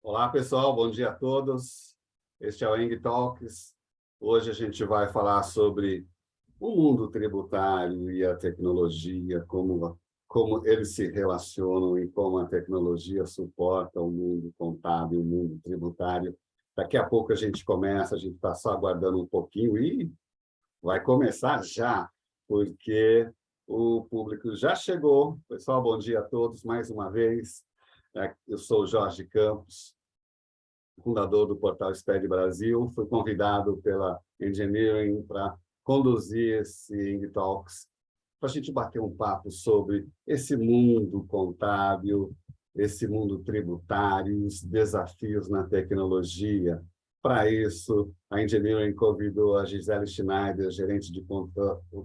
Olá, pessoal, bom dia a todos. Este é o Eng Talks. Hoje a gente vai falar sobre o mundo tributário e a tecnologia, como eles se relacionam e como a tecnologia suporta o mundo contábil, o mundo tributário. Daqui a pouco a gente começa, a gente está só aguardando um pouquinho e vai começar já, porque o público já chegou. Pessoal, bom dia a todos mais uma vez. Eu sou o Jorge Campos, fundador do portal SPED Brasil. Fui convidado pela Engineering para conduzir esse Eng Talks, para a gente bater um papo sobre esse mundo contábil, esse mundo tributário, os desafios na tecnologia. Para isso, a Engineering convidou a Gisele Schneider, gerente de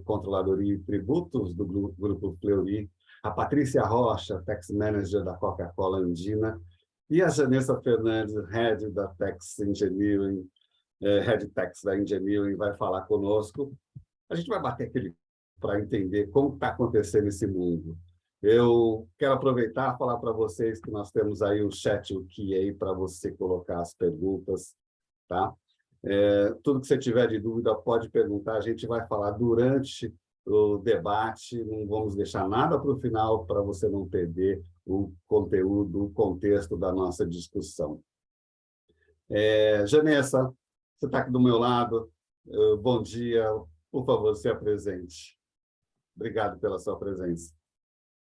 controladoria e tributos do Grupo Fleury, a Patrícia Rocha, Tax Manager da Coca-Cola Andina, e a Janessa Fernandes, Head da Tax Engineering, Head Tax da Engineering, vai falar conosco. A gente vai bater aquele para entender como está acontecendo esse mundo. Eu quero aproveitar e falar para vocês que nós temos aí o chat, o QA, para você colocar as perguntas, tá? Tudo que você tiver de dúvida pode perguntar, a gente vai falar durante o debate, não vamos deixar nada para o final para você não perder o conteúdo, o contexto da nossa discussão. Janessa, você está aqui do meu lado, bom dia, por favor, se apresente. Obrigado pela sua presença.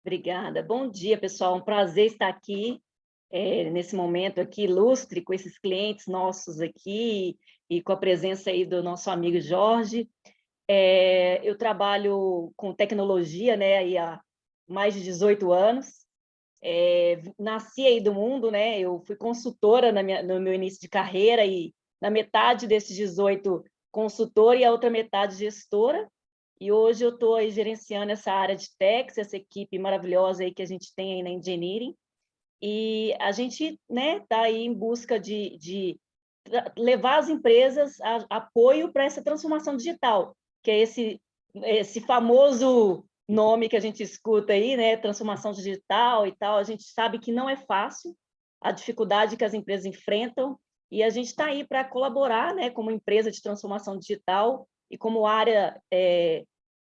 Obrigada. Bom dia, pessoal. Um prazer estar aqui, nesse momento aqui, ilustre, com esses clientes nossos aqui e com a presença aí do nosso amigo Jorge. Eu trabalho com tecnologia, né, aí há mais de 18 anos. Nasci aí do mundo, né? Eu fui consultora no meu início de carreira e na metade desses 18 consultora e a outra metade gestora. E hoje eu estou aí gerenciando essa área de tax, essa equipe maravilhosa aí que a gente tem aí na Engineering. E a gente, né, está aí em busca de levar as empresas a apoio para essa transformação digital, que é esse famoso nome que a gente escuta aí, né, transformação digital e tal. A gente sabe que não é fácil, a dificuldade que as empresas enfrentam, e a gente está aí para colaborar, né, como empresa de transformação digital e como área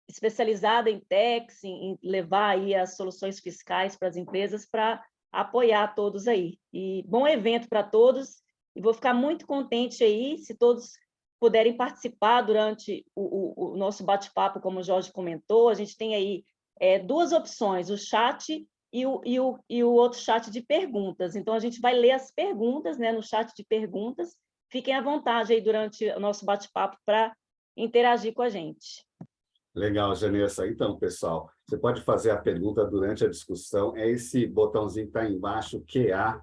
especializada em tax, em levar aí as soluções fiscais para as empresas para apoiar todos aí. E bom evento para todos, e vou ficar muito contente aí se todos puderem participar durante o nosso bate-papo, como o Jorge comentou. A gente tem aí duas opções, o chat e o outro chat de perguntas. Então, a gente vai ler as perguntas, né, no chat de perguntas. Fiquem à vontade aí durante o nosso bate-papo para interagir com a gente. Legal, Janessa. Então, pessoal, você pode fazer a pergunta durante a discussão. É esse botãozinho que está embaixo, QA,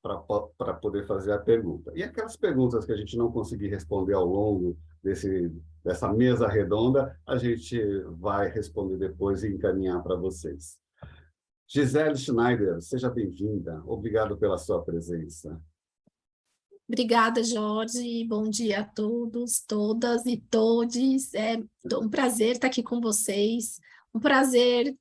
para poder fazer a pergunta. E aquelas perguntas que a gente não conseguir responder ao longo dessa mesa redonda, a gente vai responder depois e encaminhar para vocês. Gisele Schneider, seja bem-vinda. Obrigado pela sua presença. Obrigada, Jorge. Bom dia a todos, todas e todes. É um prazer estar aqui com vocês. Um prazer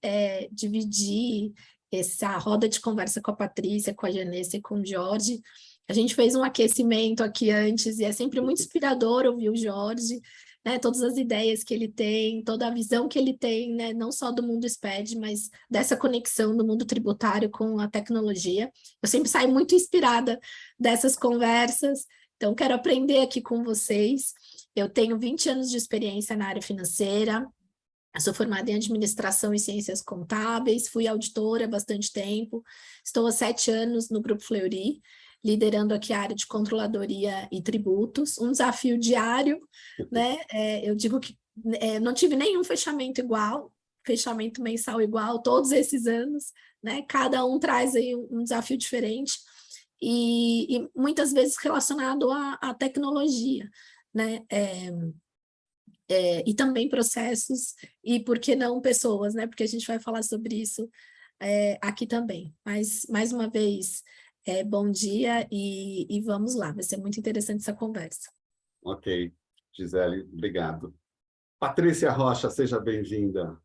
dividir essa roda de conversa com a Patrícia, com a Janessa e com o Jorge. A gente fez um aquecimento aqui antes e é sempre muito inspirador ouvir o Jorge, né? Todas as ideias que ele tem, toda a visão que ele tem, né? Não só do mundo SPED, mas dessa conexão do mundo tributário com a tecnologia. Eu sempre saio muito inspirada dessas conversas, então quero aprender aqui com vocês. Eu tenho 20 anos de experiência na área financeira, eu sou formada em administração e ciências contábeis, fui auditora há bastante tempo, estou há 7 anos no Grupo Fleury, liderando aqui a área de controladoria e tributos, um desafio diário, né? Eu digo que não tive nenhum fechamento igual, fechamento mensal igual, todos esses anos, né? Cada um traz aí um desafio diferente, e muitas vezes relacionado à tecnologia, né? E também processos, e por que não pessoas, né? Porque a gente vai falar sobre isso aqui também. Mas, mais uma vez, bom dia e vamos lá, vai ser muito interessante essa conversa. Ok, Gisele, obrigado. Patrícia Rocha, seja bem-vinda.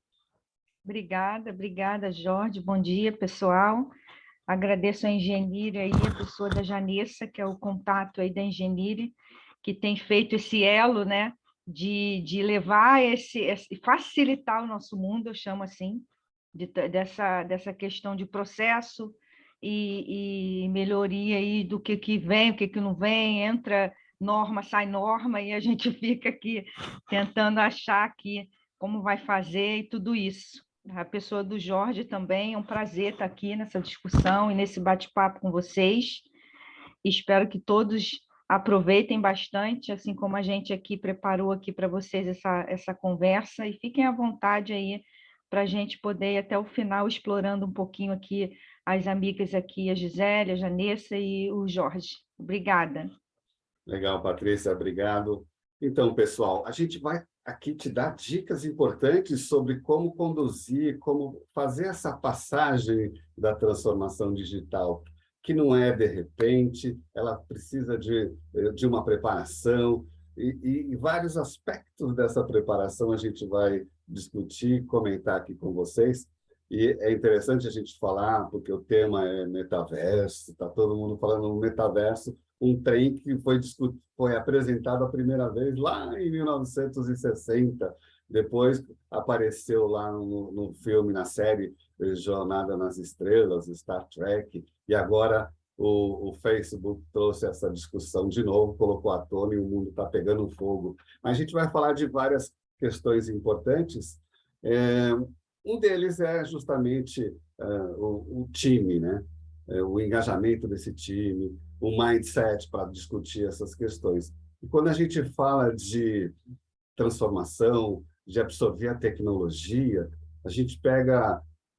Obrigada, Jorge. Bom dia, pessoal. Agradeço a Engenheira aí, a pessoa da Janessa, que é o contato aí da Engenheira, que tem feito esse elo, né, de levar facilitar o nosso mundo, eu chamo assim, dessa questão de processo e melhoria aí do que vem, o que não vem, entra norma, sai norma, e a gente fica aqui tentando achar aqui como vai fazer e tudo isso. A pessoa do Jorge também, é um prazer estar aqui nessa discussão e nesse bate-papo com vocês. Espero que todos aproveitem bastante, assim como a gente aqui preparou aqui para vocês essa conversa, e fiquem à vontade aí para a gente poder ir até o final explorando um pouquinho aqui as amigas aqui, a Gisele, a Janessa e o Jorge. Obrigada. Legal, Patrícia, obrigado. Então, pessoal, a gente vai aqui te dar dicas importantes sobre como conduzir, como fazer essa passagem da transformação digital, que não é de repente, ela precisa de uma preparação, e vários aspectos dessa preparação a gente vai discutir, comentar aqui com vocês. E é interessante a gente falar, porque o tema é metaverso, está todo mundo falando no metaverso, um trem que foi apresentado a primeira vez lá em 1960, depois apareceu lá no filme, na série Jornada nas Estrelas, Star Trek, e agora o Facebook trouxe essa discussão de novo, colocou à tona e o mundo está pegando fogo. Mas a gente vai falar de várias questões importantes. Um deles é justamente o time, né? O engajamento desse time, o mindset para discutir essas questões. E quando a gente fala de transformação, de absorver a tecnologia, a gente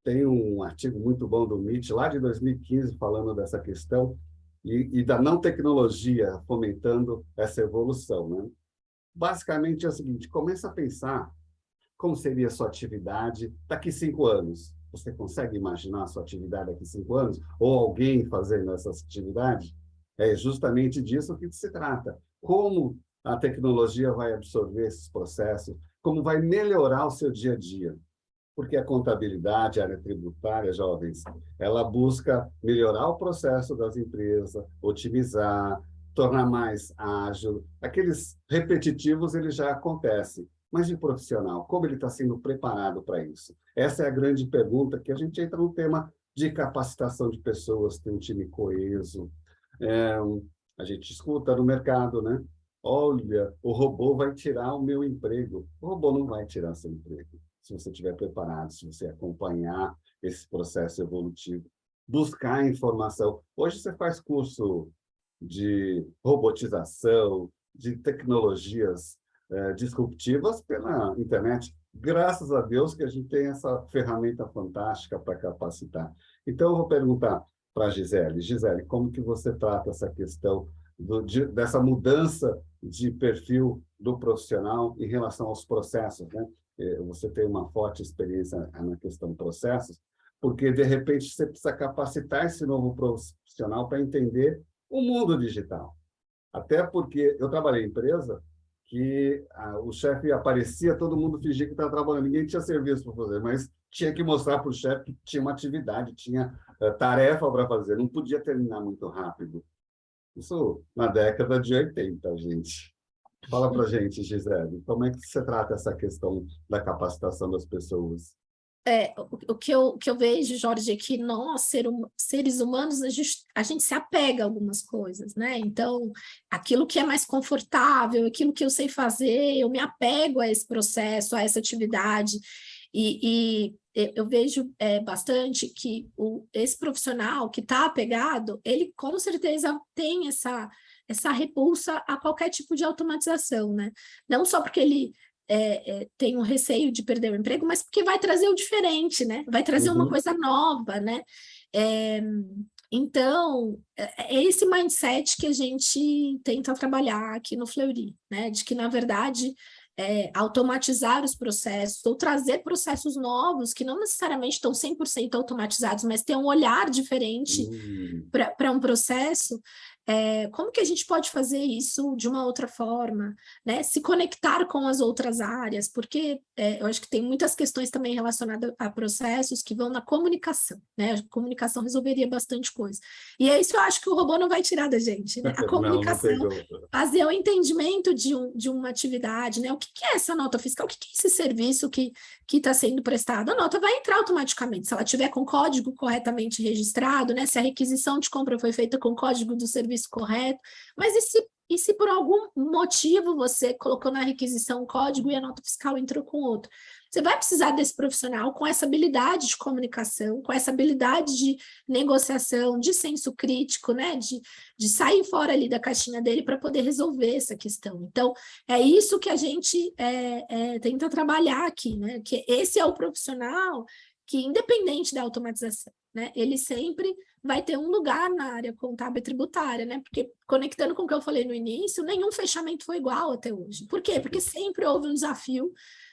tem um artigo muito bom do MIT, lá de 2015, falando dessa questão, e da não tecnologia fomentando essa evolução, né? Basicamente é o seguinte: começa a pensar como seria a sua atividade daqui 5 anos. Você consegue imaginar a sua atividade daqui 5 anos? Ou alguém fazendo essa atividade? É justamente disso que se trata. Como a tecnologia vai absorver esses processos, como vai melhorar o seu dia a dia. Porque a contabilidade, a área tributária, jovens, ela busca melhorar o processo das empresas, otimizar, tornar mais ágil. Aqueles repetitivos, eles já acontecem. Mas de profissional, como ele está sendo preparado para isso? Essa é a grande pergunta, que a gente entra no tema de capacitação de pessoas, ter um time coeso. A gente escuta no mercado, né? Olha, o robô vai tirar o meu emprego. O robô não vai tirar seu emprego, se você estiver preparado, se você acompanhar esse processo evolutivo. Buscar informação. Hoje você faz curso de robotização, de tecnologias disruptivas pela internet. Graças a Deus que a gente tem essa ferramenta fantástica para capacitar. Então, eu vou perguntar para a Gisele. Gisele, como que você trata essa questão dessa mudança de perfil do profissional em relação aos processos, né? Você tem uma forte experiência na questão de processos, porque, de repente, você precisa capacitar esse novo profissional para entender o mundo digital. Até porque eu trabalhei em empresa que o chefe aparecia, todo mundo fingia que estava trabalhando, ninguém tinha serviço para fazer, mas tinha que mostrar para o chefe que tinha uma atividade, tinha tarefa para fazer, não podia terminar muito rápido. Isso na década de 80, gente. Fala para a gente, Gisele, como é que você trata essa questão da capacitação das pessoas? O que eu vejo, Jorge, é que nós, seres humanos, a gente se apega a algumas coisas, né? Então, aquilo que é mais confortável, aquilo que eu sei fazer, eu me apego a esse processo, a essa atividade, e eu vejo bastante que esse profissional que está apegado, ele com certeza tem essa repulsa a qualquer tipo de automatização, né? Não só porque ele tem um receio de perder o emprego, mas porque vai trazer o diferente, né? Vai trazer uma coisa nova, né? Então, é esse mindset que a gente tenta trabalhar aqui no Fleury, né? De que, na verdade, automatizar os processos ou trazer processos novos que não necessariamente estão 100% automatizados, mas ter um olhar diferente para um processo, como que a gente pode fazer isso de uma outra forma, né? Se conectar com as outras áreas, porque eu acho que tem muitas questões também relacionadas a processos que vão na comunicação, né? A comunicação resolveria bastante coisa. E é isso que eu acho que o robô não vai tirar da gente, né? A comunicação, fazer o entendimento de uma atividade, né? O que é essa nota fiscal? O que é esse serviço que está sendo prestado? A nota vai entrar automaticamente, se ela tiver com código corretamente registrado, né? Se a requisição de compra foi feita com código do serviço correto, mas e se por algum motivo você colocou na requisição um código e a nota fiscal entrou com outro? Você vai precisar desse profissional com essa habilidade de comunicação, com essa habilidade de negociação, de senso crítico, né? De sair fora ali da caixinha dele para poder resolver essa questão. Então, é isso que a gente tenta trabalhar aqui, né? Que esse é o profissional que, independente da automatização, né? Ele sempre vai ter um lugar na área contábil e tributária, né? Porque, conectando com o que eu falei no início, nenhum fechamento foi igual até hoje. Por quê? Porque sempre houve um desafio,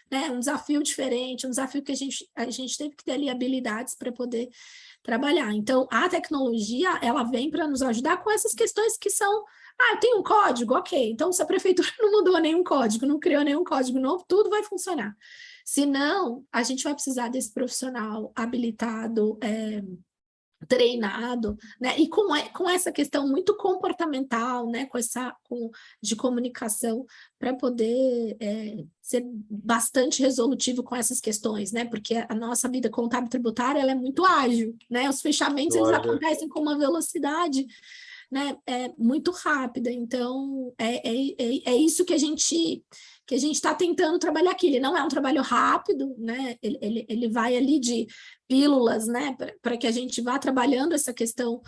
né? Um desafio diferente, um desafio que a gente teve que ter ali habilidades para poder trabalhar. Então, a tecnologia, ela vem para nos ajudar com essas questões que são... tem um código? Ok. Então, se a prefeitura não mudou nenhum código, não criou nenhum código novo, tudo vai funcionar. Se não, a gente vai precisar desse profissional habilitado, treinado, né? E com essa questão muito comportamental, né? De comunicação, para poder ser bastante resolutivo com essas questões, né? Porque a nossa vida contábil tributária, ela é muito ágil, né? Os fechamentos, eles acontecem com uma velocidade, né, muito rápida. Então, é isso que a gente está tentando trabalhar aqui. Ele não é um trabalho rápido, né? Ele vai ali de pílulas, né, para que a gente vá trabalhando essa questão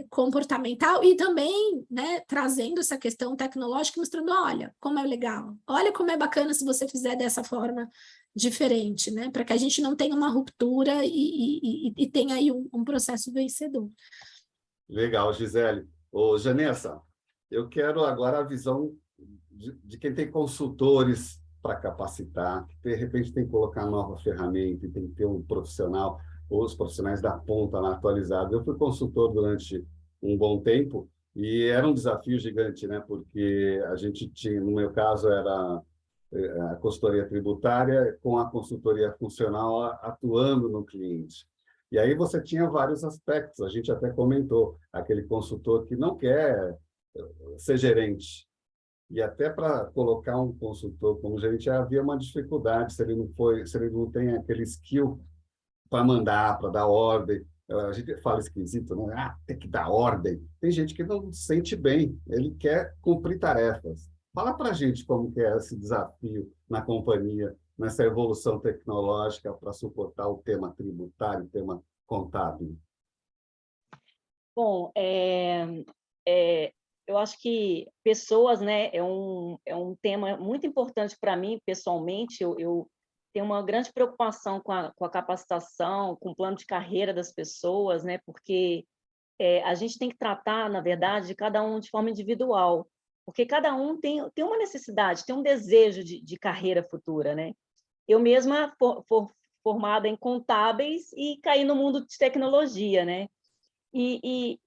comportamental e também, né, trazendo essa questão tecnológica, mostrando, olha, como é legal, olha como é bacana se você fizer dessa forma diferente, né, para que a gente não tenha uma ruptura e tenha aí um processo vencedor. Legal, Gisele. Ô, Janessa, eu quero agora a visão de quem tem consultores para capacitar, que de repente tem que colocar nova ferramenta, tem que ter um profissional, ou os profissionais da ponta lá atualizados. Eu fui consultor durante um bom tempo e era um desafio gigante, né? Porque a gente tinha, no meu caso, era a consultoria tributária com a consultoria funcional atuando no cliente. E aí você tinha vários aspectos, a gente até comentou, aquele consultor que não quer ser gerente. E até para colocar um consultor como gerente havia uma dificuldade, se ele não tem aquele skill para mandar, para dar ordem. A gente fala esquisito, né? Tem que dar ordem. Tem gente que não se sente bem, ele quer cumprir tarefas. Fala para a gente como que é esse desafio na companhia, nessa evolução tecnológica para suportar o tema tributário, o tema contábil. Bom, eu acho que pessoas, né, é um tema muito importante para mim, pessoalmente. Eu tenho uma grande preocupação com a capacitação, com o plano de carreira das pessoas, né, porque a gente tem que tratar, na verdade, de cada um de forma individual, porque cada um tem uma necessidade, tem um desejo de carreira futura, né? Eu mesma formada em contábeis e caí no mundo de tecnologia, né? E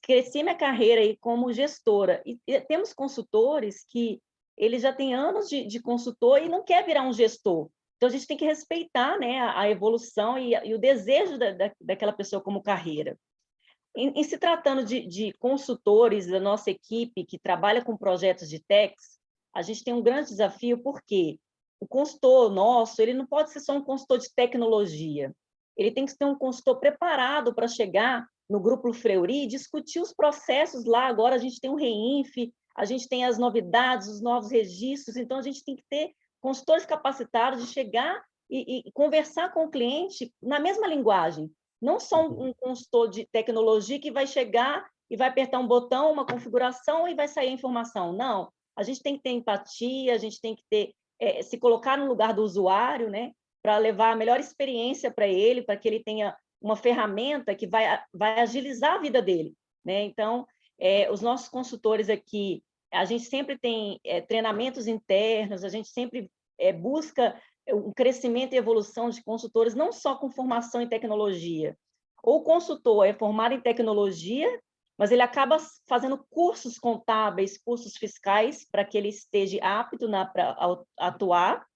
cresci minha carreira aí como gestora. E temos consultores que eles já têm anos de consultor e não quer virar um gestor. Então, a gente tem que respeitar, né, a evolução e o desejo daquela pessoa como carreira. Em se tratando de consultores da nossa equipe que trabalha com projetos de techs, a gente tem um grande desafio, porque o consultor nosso, ele não pode ser só um consultor de tecnologia, ele tem que ser um consultor preparado para chegar no Grupo Fleury e discutir os processos lá. Agora a gente tem um REINF, a gente tem as novidades, os novos registros, então a gente tem que ter consultores capacitados de chegar e conversar com o cliente na mesma linguagem. Não só um consultor de tecnologia que vai chegar e vai apertar um botão, uma configuração e vai sair a informação. Não, a gente tem que ter empatia, a gente tem que ter, se colocar no lugar do usuário, né, para levar a melhor experiência para ele, para que ele tenha uma ferramenta que vai agilizar a vida dele, né? Então, os nossos consultores aqui, a gente sempre tem treinamentos internos, a gente sempre busca um crescimento e evolução de consultores, não só com formação em tecnologia. Ou o consultor é formado em tecnologia, mas ele acaba fazendo cursos contábeis, cursos fiscais, para que ele esteja apto para atuar,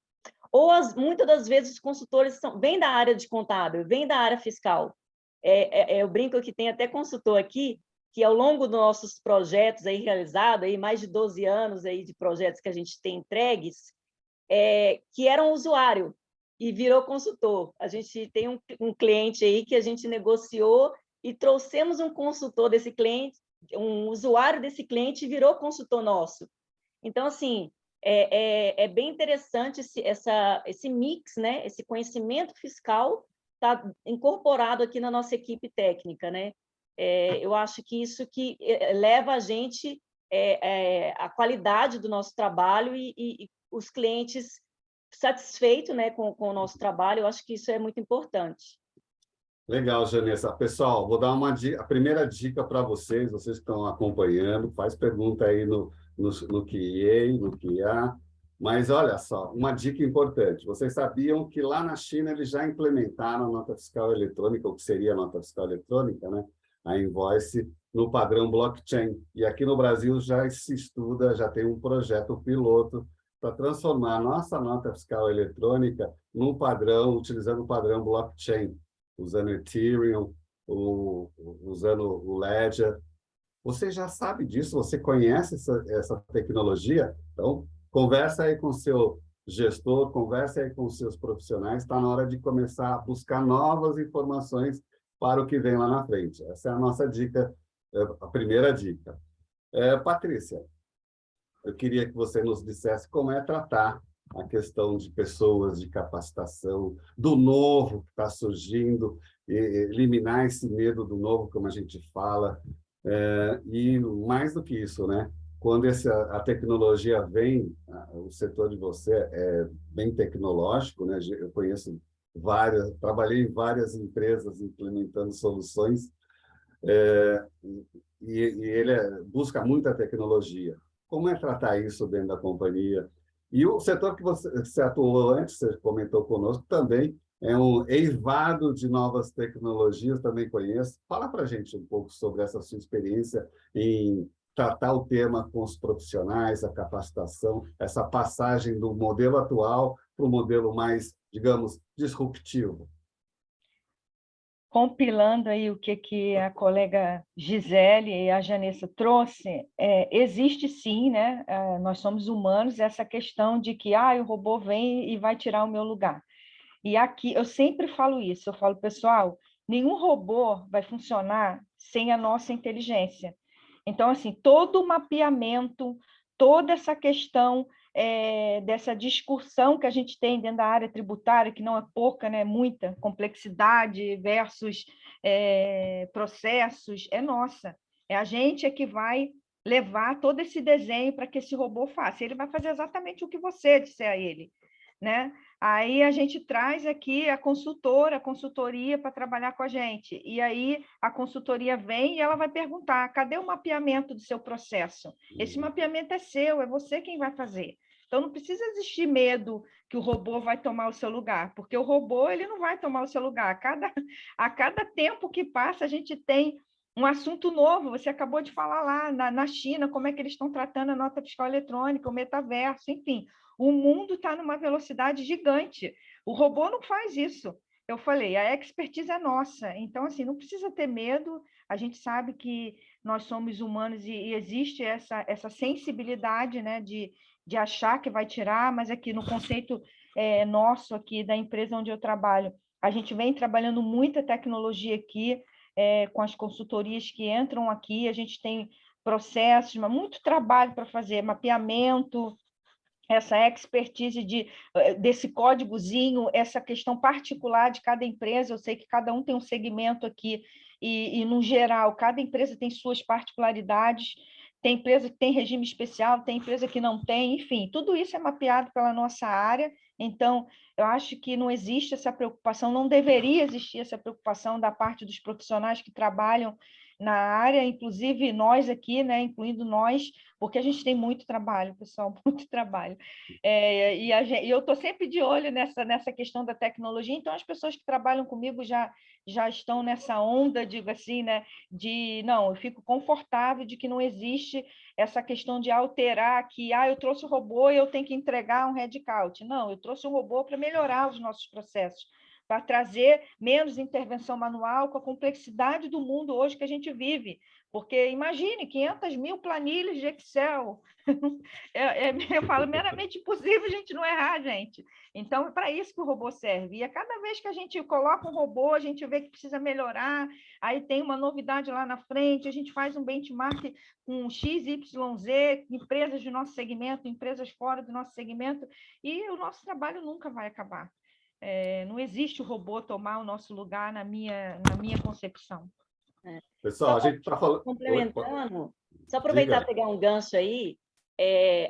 ou muitas das vezes os consultores vêm da área de contábil, vêm da área fiscal. Eu brinco que tem até consultor aqui, que ao longo dos nossos projetos aí realizados, aí mais de 12 anos aí de projetos que a gente tem entregues, que era um usuário e virou consultor. A gente tem um cliente aí que a gente negociou e trouxemos um consultor desse cliente, um usuário desse cliente e virou consultor nosso. Então, assim, é bem interessante esse mix, né? Esse conhecimento fiscal está incorporado aqui na nossa equipe técnica, né? Eu acho que isso que leva a gente a qualidade do nosso trabalho e os clientes satisfeitos, né, com o nosso trabalho. Eu acho que isso é muito importante. Legal, Janessa. Pessoal, vou dar a primeira dica para vocês que estão acompanhando, faz pergunta aí no QA, no QA. Mas olha só, uma dica importante. Vocês sabiam que lá na China eles já implementaram a nota fiscal eletrônica, o que seria a nota fiscal eletrônica, né? A invoice, no padrão blockchain. E aqui no Brasil já se estuda, já tem um projeto piloto para transformar a nossa nota fiscal eletrônica num padrão, utilizando o padrão blockchain, usando Ethereum, usando o Ledger. Você já sabe disso, você conhece essa tecnologia? Então, conversa aí com o seu gestor, conversa aí com os seus profissionais, está na hora de começar a buscar novas informações para o que vem lá na frente. Essa é a nossa dica, a primeira dica. Patrícia, eu queria que você nos dissesse como é tratar a questão de pessoas, de capacitação, do novo que está surgindo, eliminar esse medo do novo, como a gente fala, e mais do que isso, né? Quando a tecnologia vem, o setor de você é bem tecnológico, né? Eu conheço trabalhei em várias empresas implementando soluções, e ele busca muita tecnologia. Como é tratar isso dentro da companhia? E o setor que você atuou antes, você comentou conosco, também é um eivado de novas tecnologias, também conheço. Fala para a gente um pouco sobre essa sua experiência em tratar o tema com os profissionais, a capacitação, essa passagem do modelo atual para o modelo mais, digamos, disruptivo. Compilando aí o que a colega Gisele e a Janessa trouxe, existe sim, né? Nós somos humanos, essa questão de que o robô vem e vai tirar o meu lugar. E aqui, eu sempre falo isso, eu falo, pessoal, nenhum robô vai funcionar sem a nossa inteligência. Então, assim, todo o mapeamento, toda essa questão dessa discussão que a gente tem dentro da área tributária, que não é pouca, né? Muita complexidade versus processos, é nossa. É a gente que vai levar todo esse desenho para que esse robô faça. Ele vai fazer exatamente o que você disser a ele, né? Aí a gente traz aqui a consultoria para trabalhar com a gente. E aí a consultoria vem e ela vai perguntar: cadê o mapeamento do seu processo? Esse mapeamento é seu, é você quem vai fazer. Então não precisa existir medo que o robô vai tomar o seu lugar, porque o robô ele não vai tomar o seu lugar. A cada tempo que passa, a gente tem um assunto novo. Você acabou de falar lá na China, como é que eles estão tratando a nota fiscal eletrônica, o metaverso, enfim. O mundo está numa velocidade gigante. O robô não faz isso. Eu falei, a expertise é nossa. Então, assim, não precisa ter medo. A gente sabe que nós somos humanos e existe essa sensibilidade, né, de achar que vai tirar, mas aqui no conceito nosso aqui da empresa onde eu trabalho, a gente vem trabalhando muita tecnologia aqui, com as consultorias que entram aqui, a gente tem processos, mas muito trabalho para fazer, mapeamento, essa expertise desse códigozinho, essa questão particular de cada empresa. Eu sei que cada um tem um segmento aqui, e no geral, cada empresa tem suas particularidades, tem empresa que tem regime especial, tem empresa que não tem, enfim, tudo isso é mapeado pela nossa área. Então, eu acho que não existe essa preocupação, não deveria existir essa preocupação da parte dos profissionais que trabalham na área, inclusive nós aqui, né, incluindo nós, porque a gente tem muito trabalho, pessoal, muito trabalho. E eu estou sempre de olho nessa questão da tecnologia, então as pessoas que trabalham comigo já estão nessa onda, digo assim, né, não, eu fico confortável de que não existe essa questão de alterar que, eu trouxe o robô e eu tenho que entregar um headcount. Não, eu trouxe um robô para melhorar os nossos processos, para trazer menos intervenção manual com a complexidade do mundo hoje que a gente vive. Porque, imagine, 500.000 planilhas de Excel. Eu falo, meramente impossível a gente não errar, gente. Então, é para isso que o robô serve. E a cada vez que a gente coloca um robô, a gente vê que precisa melhorar, aí tem uma novidade lá na frente, a gente faz um benchmark com XYZ, empresas do nosso segmento, empresas fora do nosso segmento, e o nosso trabalho nunca vai acabar. Não existe o robô tomar o nosso lugar na minha concepção. Pessoal, a gente está falando... Complementando, só aproveitar e pegar um gancho aí,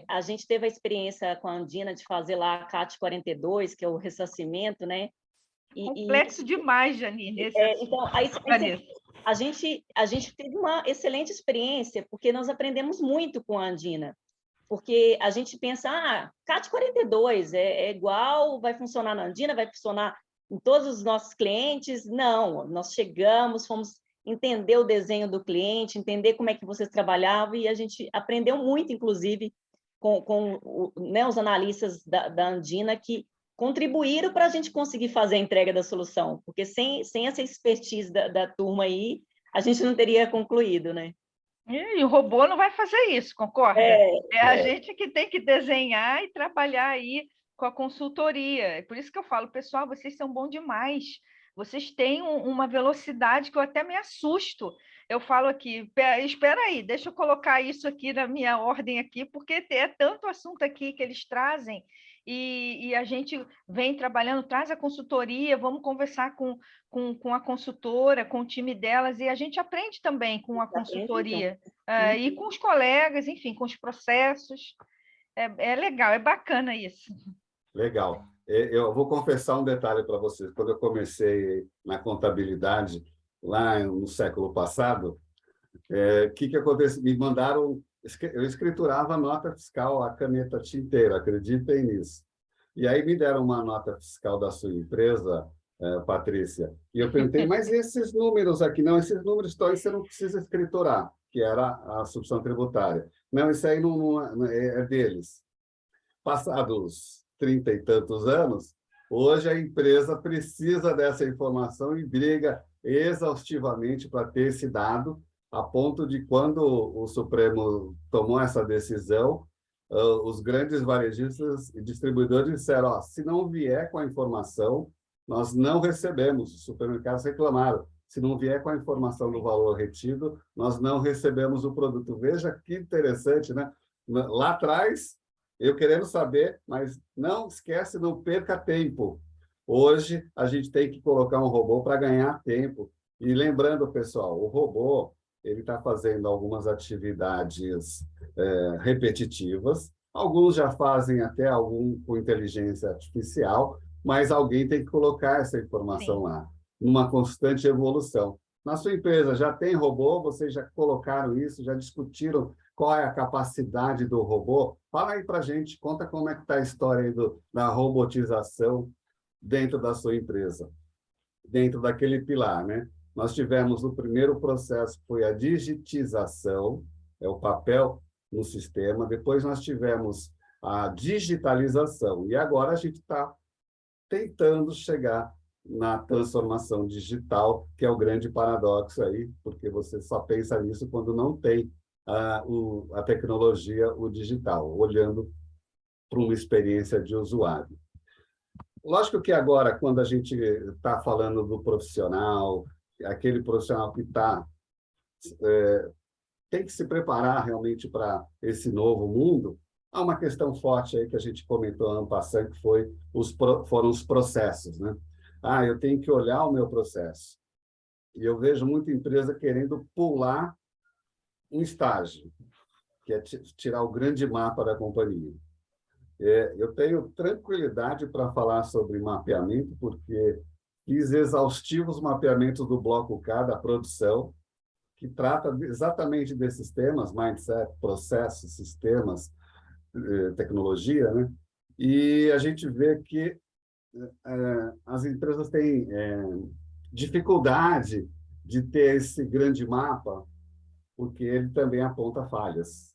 a gente teve a experiência com a Andina de fazer lá a CAT 42, que é o ressarcimento, né? Complexo demais, Janine. Então, a gente teve uma excelente experiência, porque nós aprendemos muito com a Andina. Porque a gente pensa, CAT 42 é igual, vai funcionar na Andina, vai funcionar em todos os nossos clientes. Não, nós chegamos, fomos entender o desenho do cliente, entender como é que vocês trabalhavam, e a gente aprendeu muito, inclusive, com os analistas da Andina, que contribuíram para a gente conseguir fazer a entrega da solução, porque sem essa expertise da turma aí, a gente não teria concluído, né? E o robô não vai fazer isso, concorda? A gente que tem que desenhar e trabalhar aí com a consultoria. É por isso que eu falo, pessoal, vocês são bons demais. Vocês têm uma velocidade que eu até me assusto. Eu falo aqui, espera aí, deixa eu colocar isso aqui na minha ordem aqui, porque é tanto assunto aqui que eles trazem, e a gente vem trabalhando, traz a consultoria, vamos conversar com a consultora, com o time delas, e a gente aprende também com a consultoria, e com os colegas, enfim, com os processos. É legal, é bacana isso. Legal. Eu vou confessar um detalhe para vocês. Quando eu comecei na contabilidade, lá no século passado, o que aconteceu? Me mandaram... Eu escriturava a nota fiscal, a caneta tinteira, acreditem nisso. E aí me deram uma nota fiscal da sua empresa, Patrícia, e eu perguntei, mas esses números aqui? Não, esses números estão aí, você não precisa escriturar, que era a substituição tributária. Não, isso aí não é deles. Passados 30 e tantos anos, hoje a empresa precisa dessa informação e briga exaustivamente para ter esse dado, a ponto de, quando o Supremo tomou essa decisão, os grandes varejistas e distribuidores disseram, se não vier com a informação, nós não recebemos. Os supermercados reclamaram. Se não vier com a informação do valor retido, nós não recebemos o produto. Veja que interessante, né? Lá atrás, eu querendo saber, mas não esquece, não perca tempo. Hoje, a gente tem que colocar um robô para ganhar tempo. E lembrando, pessoal, o robô ele está fazendo algumas atividades repetitivas. Alguns já fazem até algum com inteligência artificial, mas alguém tem que colocar essa informação lá, numa constante evolução. Na sua empresa já tem robô? Vocês já colocaram isso? Já discutiram qual é a capacidade do robô? Fala aí para a gente, conta como é que está a história aí da robotização dentro da sua empresa, dentro daquele pilar, né? Nós tivemos o primeiro processo, foi a digitização, é o papel no sistema. Depois nós tivemos a digitalização. E agora a gente está tentando chegar na transformação digital, que é o grande paradoxo aí, porque você só pensa nisso quando não tem a tecnologia, o digital, olhando para uma experiência de usuário. Lógico que agora, quando a gente está falando do profissional, aquele profissional que tem que se preparar realmente para esse novo mundo, há uma questão forte aí que a gente comentou ano passado, que foram os processos, né? Eu tenho que olhar o meu processo. E eu vejo muita empresa querendo pular um estágio, que é tirar o grande mapa da companhia. Eu tenho tranquilidade para falar sobre mapeamento, porque fiz exaustivos mapeamentos do bloco K da produção, que trata exatamente desses temas, mindset, processos, sistemas, tecnologia, né? E a gente vê que as empresas têm dificuldade de ter esse grande mapa, porque ele também aponta falhas.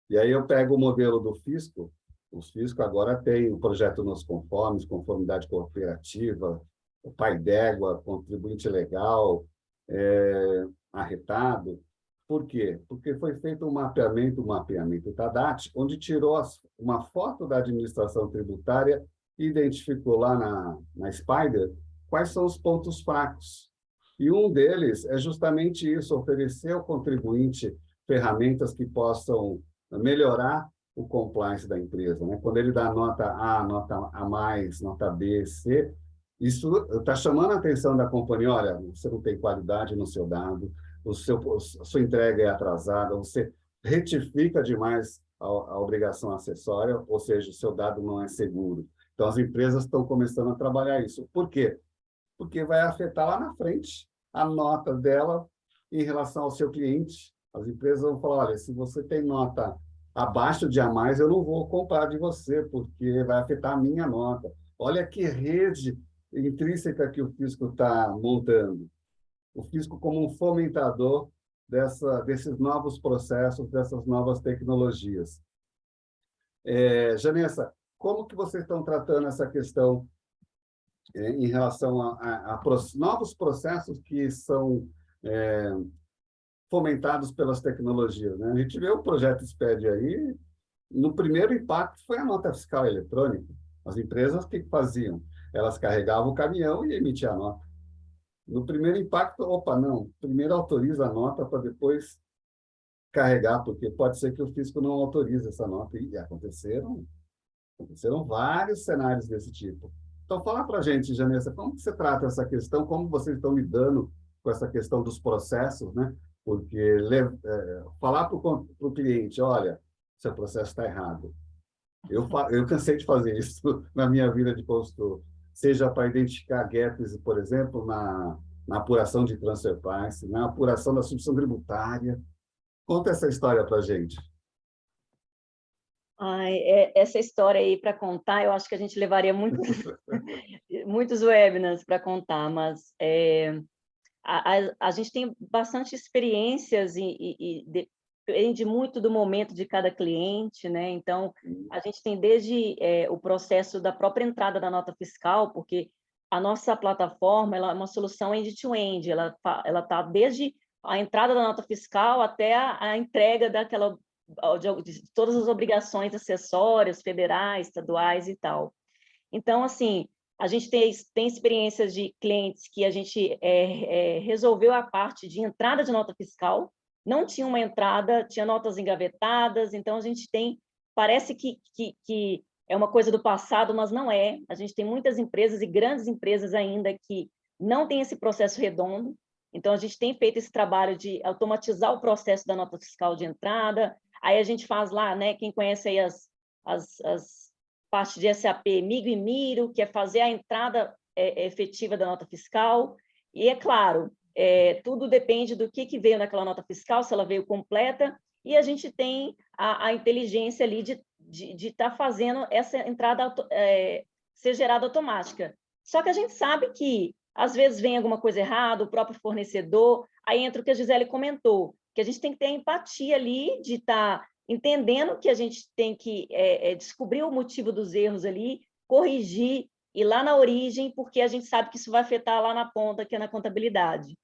E aí eu pego o modelo do Fisco. O Fisco agora tem o projeto Nos Conformes, conformidade cooperativa, o pai d'égua, contribuinte legal, arretado. Por quê? Porque foi feito um mapeamento Tadate, onde tirou uma foto da administração tributária e identificou lá na Spider quais são os pontos fracos. E um deles é justamente isso, oferecer ao contribuinte ferramentas que possam melhorar o compliance da empresa, né? Quando ele dá nota A, nota A+, nota B, C, isso está chamando a atenção da companhia. Olha, você não tem qualidade no seu dado, a sua entrega é atrasada, você retifica demais a obrigação acessória, ou seja, o seu dado não é seguro. Então, as empresas estão começando a trabalhar isso. Por quê? Porque vai afetar lá na frente a nota dela em relação ao seu cliente. As empresas vão falar, olha, se você tem nota abaixo de A+, eu não vou comprar de você, porque vai afetar a minha nota. Olha que rede intrínseca que o Fisco está montando. O Fisco como um fomentador desses novos processos, dessas novas tecnologias. Janessa, como que vocês estão tratando essa questão em relação a novos processos que são fomentados pelas tecnologias, né? A gente vê o projeto SPED aí, no primeiro impacto foi a nota fiscal eletrônica. As empresas, o que faziam? Elas carregavam o caminhão e emitiam a nota. No primeiro impacto, opa, não, primeiro autoriza a nota para depois carregar, porque pode ser que o fisco não autorize essa nota. E aconteceram vários cenários desse tipo. Então, fala para a gente, Janessa, como que você trata essa questão, como vocês estão lidando com essa questão dos processos, né? Porque falar para o cliente, olha, seu processo está errado. Eu cansei de fazer isso na minha vida de consultor, seja para identificar gaps, por exemplo, na apuração de transfer price, na apuração da substituição tributária. Conta essa história para a gente. Essa história aí para contar, eu acho que a gente levaria muitos webinars para contar, mas a gente tem bastante experiências e depende muito do momento de cada cliente, né? Então, a gente tem desde o processo da própria entrada da nota fiscal, porque a nossa plataforma ela é uma solução end-to-end, ela está desde a entrada da nota fiscal até a entrega de todas as obrigações acessórias, federais, estaduais e tal. Então, assim, a gente tem experiências de clientes que a gente resolveu a parte de entrada de nota fiscal, não tinha uma entrada, tinha notas engavetadas, então a gente parece que é uma coisa do passado, mas não é. A gente tem muitas empresas e grandes empresas ainda que não tem esse processo redondo, então a gente tem feito esse trabalho de automatizar o processo da nota fiscal de entrada, aí a gente faz lá, né, quem conhece aí as parte de SAP, Migo e Miro, que é fazer a entrada efetiva da nota fiscal. E, é claro, tudo depende do que veio naquela nota fiscal, se ela veio completa, e a gente tem a inteligência ali de estar fazendo essa entrada ser gerada automática. Só que a gente sabe que, às vezes, vem alguma coisa errada, o próprio fornecedor, aí entra o que a Gisele comentou, que a gente tem que ter empatia ali de estar entendendo que a gente tem que descobrir o motivo dos erros ali, corrigir, ir lá na origem, porque a gente sabe que isso vai afetar lá na ponta, que é na contabilidade.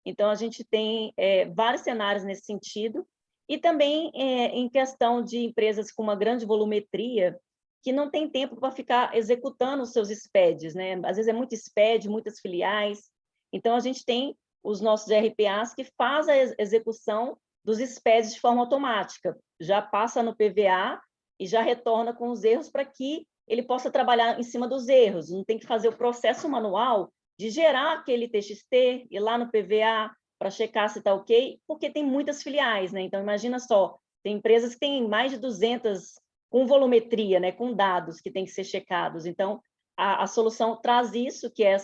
Então, a gente tem vários cenários nesse sentido, e também em questão de empresas com uma grande volumetria, que não tem tempo para ficar executando os seus SPEDs, né? Às vezes é muito SPED, muitas filiais. Então, a gente tem os nossos RPAs que fazem a execução dos SPEDs de forma automática, já passa no PVA e já retorna com os erros para que ele possa trabalhar em cima dos erros, não tem que fazer o processo manual de gerar aquele TXT, ir lá no PVA para checar se está ok, porque tem muitas filiais, né? Então, imagina só, tem empresas que têm mais de 200 com volumetria, né? Com dados que têm que ser checados. Então, a solução traz isso, que é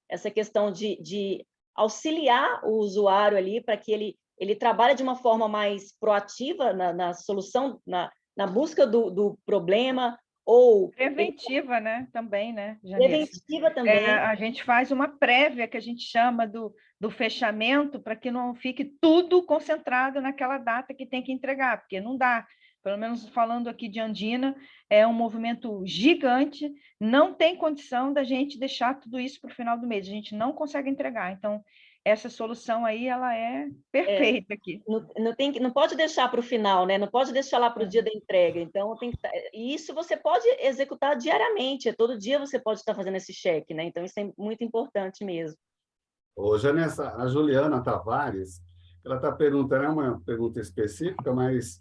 essa questão de auxiliar o usuário ali para que ele trabalhe de uma forma mais proativa na solução, na busca do problema, ou... Preventiva, né? Também, né, Janessa? Preventiva também. A gente faz uma prévia, que a gente chama do fechamento, para que não fique tudo concentrado naquela data que tem que entregar, porque não dá. Pelo menos falando aqui de Andina, é um movimento gigante, não tem condição da gente deixar tudo isso para o final do mês, a gente não consegue entregar. Então, essa solução aí, ela é perfeita aqui. Não pode deixar para o final, né? Não pode deixar lá para o dia da entrega. Então, e isso você pode executar diariamente, todo dia você pode estar fazendo esse cheque, né? Então, isso é muito importante mesmo. Ô, Janessa, a Juliana Tavares, ela está perguntando, é uma pergunta específica, mas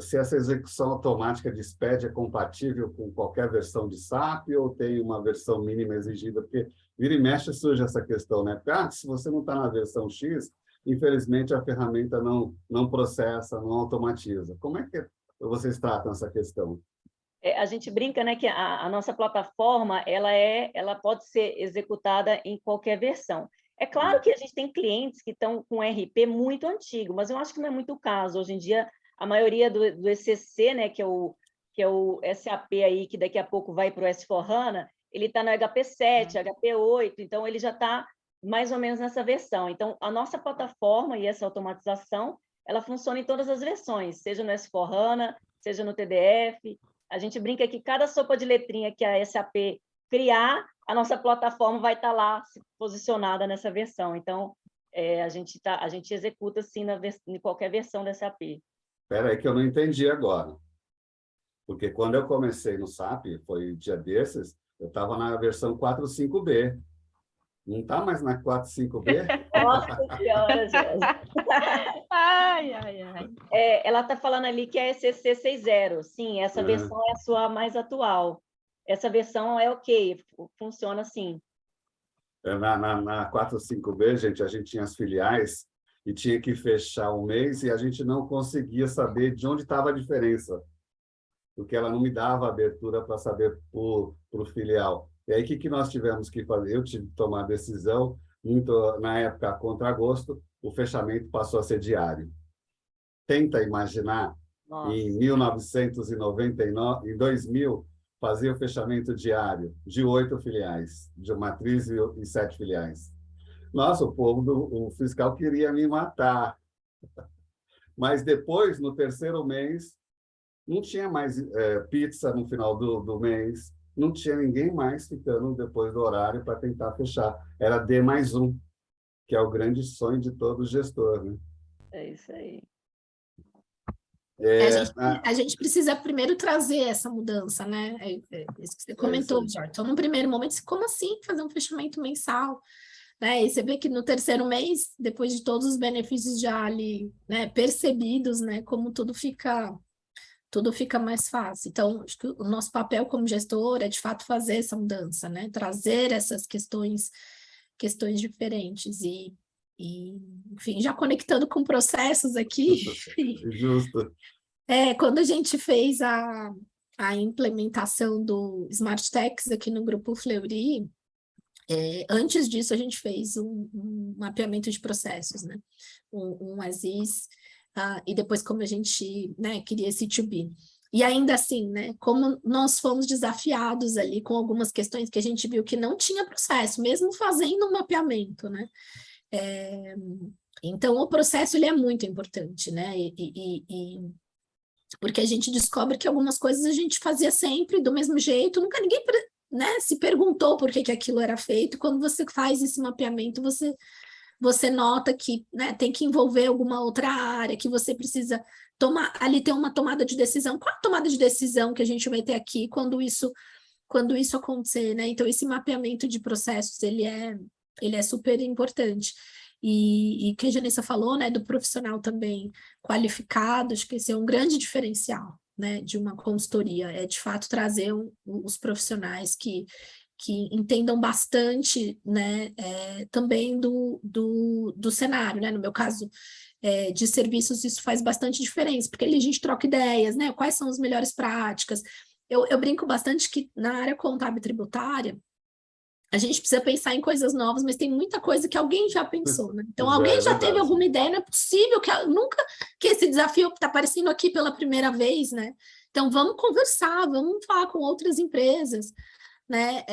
se essa execução automática de SPED é compatível com qualquer versão de SAP ou tem uma versão mínima exigida? Porque vira e mexe surge essa questão, né? Porque, se você não está na versão X, infelizmente a ferramenta não processa, não automatiza. Como é que vocês tratam essa questão? A gente brinca, né, que a nossa plataforma ela pode ser executada em qualquer versão. É claro que a gente tem clientes que estão com RP muito antigo, mas eu acho que não é muito o caso. Hoje em dia, a maioria do ECC, né, que é o SAP aí, que daqui a pouco vai para o S/4HANA, ele está no HP7, HP8, então ele já está mais ou menos nessa versão. Então, a nossa plataforma e essa automatização, ela funciona em todas as versões, seja no S/4HANA, seja no TDF. A gente brinca que cada sopa de letrinha que a SAP criar, a nossa plataforma vai estar lá posicionada nessa versão. Então, a gente executa, sim, em qualquer versão da SAP. Espera aí que eu não entendi agora. Porque quando eu comecei no SAP, foi dia desses, eu estava na versão 4.5B. Não está mais na 4.5B? Nossa Senhora, Jorge. Ai. Ela está falando ali que é ECC 6.0. Sim, essa versão é a sua mais atual. Essa versão é ok, funciona assim. Na 4.5B, gente, a gente tinha as filiais e tinha que fechar um mês e a gente não conseguia saber de onde estava a diferença, porque ela não me dava abertura para saber para o filial. E aí, o que nós tivemos que fazer? Eu tive que tomar a decisão, na época, contra agosto, o fechamento passou a ser diário. Tenta imaginar, em 1999, em 2000, fazia o fechamento diário de 8 filiais, de matriz e 7 filiais. Nossa, o fiscal queria me matar. Mas depois, no terceiro mês, não tinha mais pizza no final do mês, não tinha ninguém mais ficando depois do horário para tentar fechar. Era D+1, que é o grande sonho de todo gestor, né? É isso aí. A gente precisa primeiro trazer essa mudança, né? Isso que você comentou, Jorge. Então, no primeiro momento, como assim fazer um fechamento mensal? Né? E você vê que no terceiro mês, depois de todos os benefícios já ali, né, percebidos, né, como tudo fica mais fácil. Então, acho que o nosso papel como gestor é, de fato, fazer essa mudança, né? Trazer essas questões diferentes e, enfim, já conectando com processos aqui. Justo. Quando a gente fez a implementação do Smart Techs aqui no Grupo Fleury, antes disso a gente fez um mapeamento de processos, né? Um ASIS, e depois como a gente, né, queria esse to-be. E ainda assim, né, como nós fomos desafiados ali com algumas questões que a gente viu que não tinha processo, mesmo fazendo um mapeamento, né? Então, o processo ele é muito importante, né? Porque a gente descobre que algumas coisas a gente fazia sempre do mesmo jeito, nunca ninguém, né, se perguntou por que aquilo era feito. Quando você faz esse mapeamento, você nota que, né, tem que envolver alguma outra área, que você precisa ali tem uma tomada de decisão. Qual a tomada de decisão que a gente vai ter aqui quando isso acontecer, né? Então, esse mapeamento de processos, ele é super importante. E que a Janessa falou, né, do profissional também qualificado, acho que esse é um grande diferencial, né, de uma consultoria, é de fato trazer os profissionais que entendam bastante, né, também do cenário, né, no meu caso de serviços, isso faz bastante diferença, porque ali a gente troca ideias, né, quais são as melhores práticas. Eu brinco bastante que na área contábil tributária, A gente precisa pensar em coisas novas, mas tem muita coisa que alguém já pensou, né? Então, Já alguém é já teve verdade. alguma ideia, não é possível que nunca que esse desafio está aparecendo aqui pela primeira vez, né? Então, vamos conversar, vamos falar com outras empresas, né?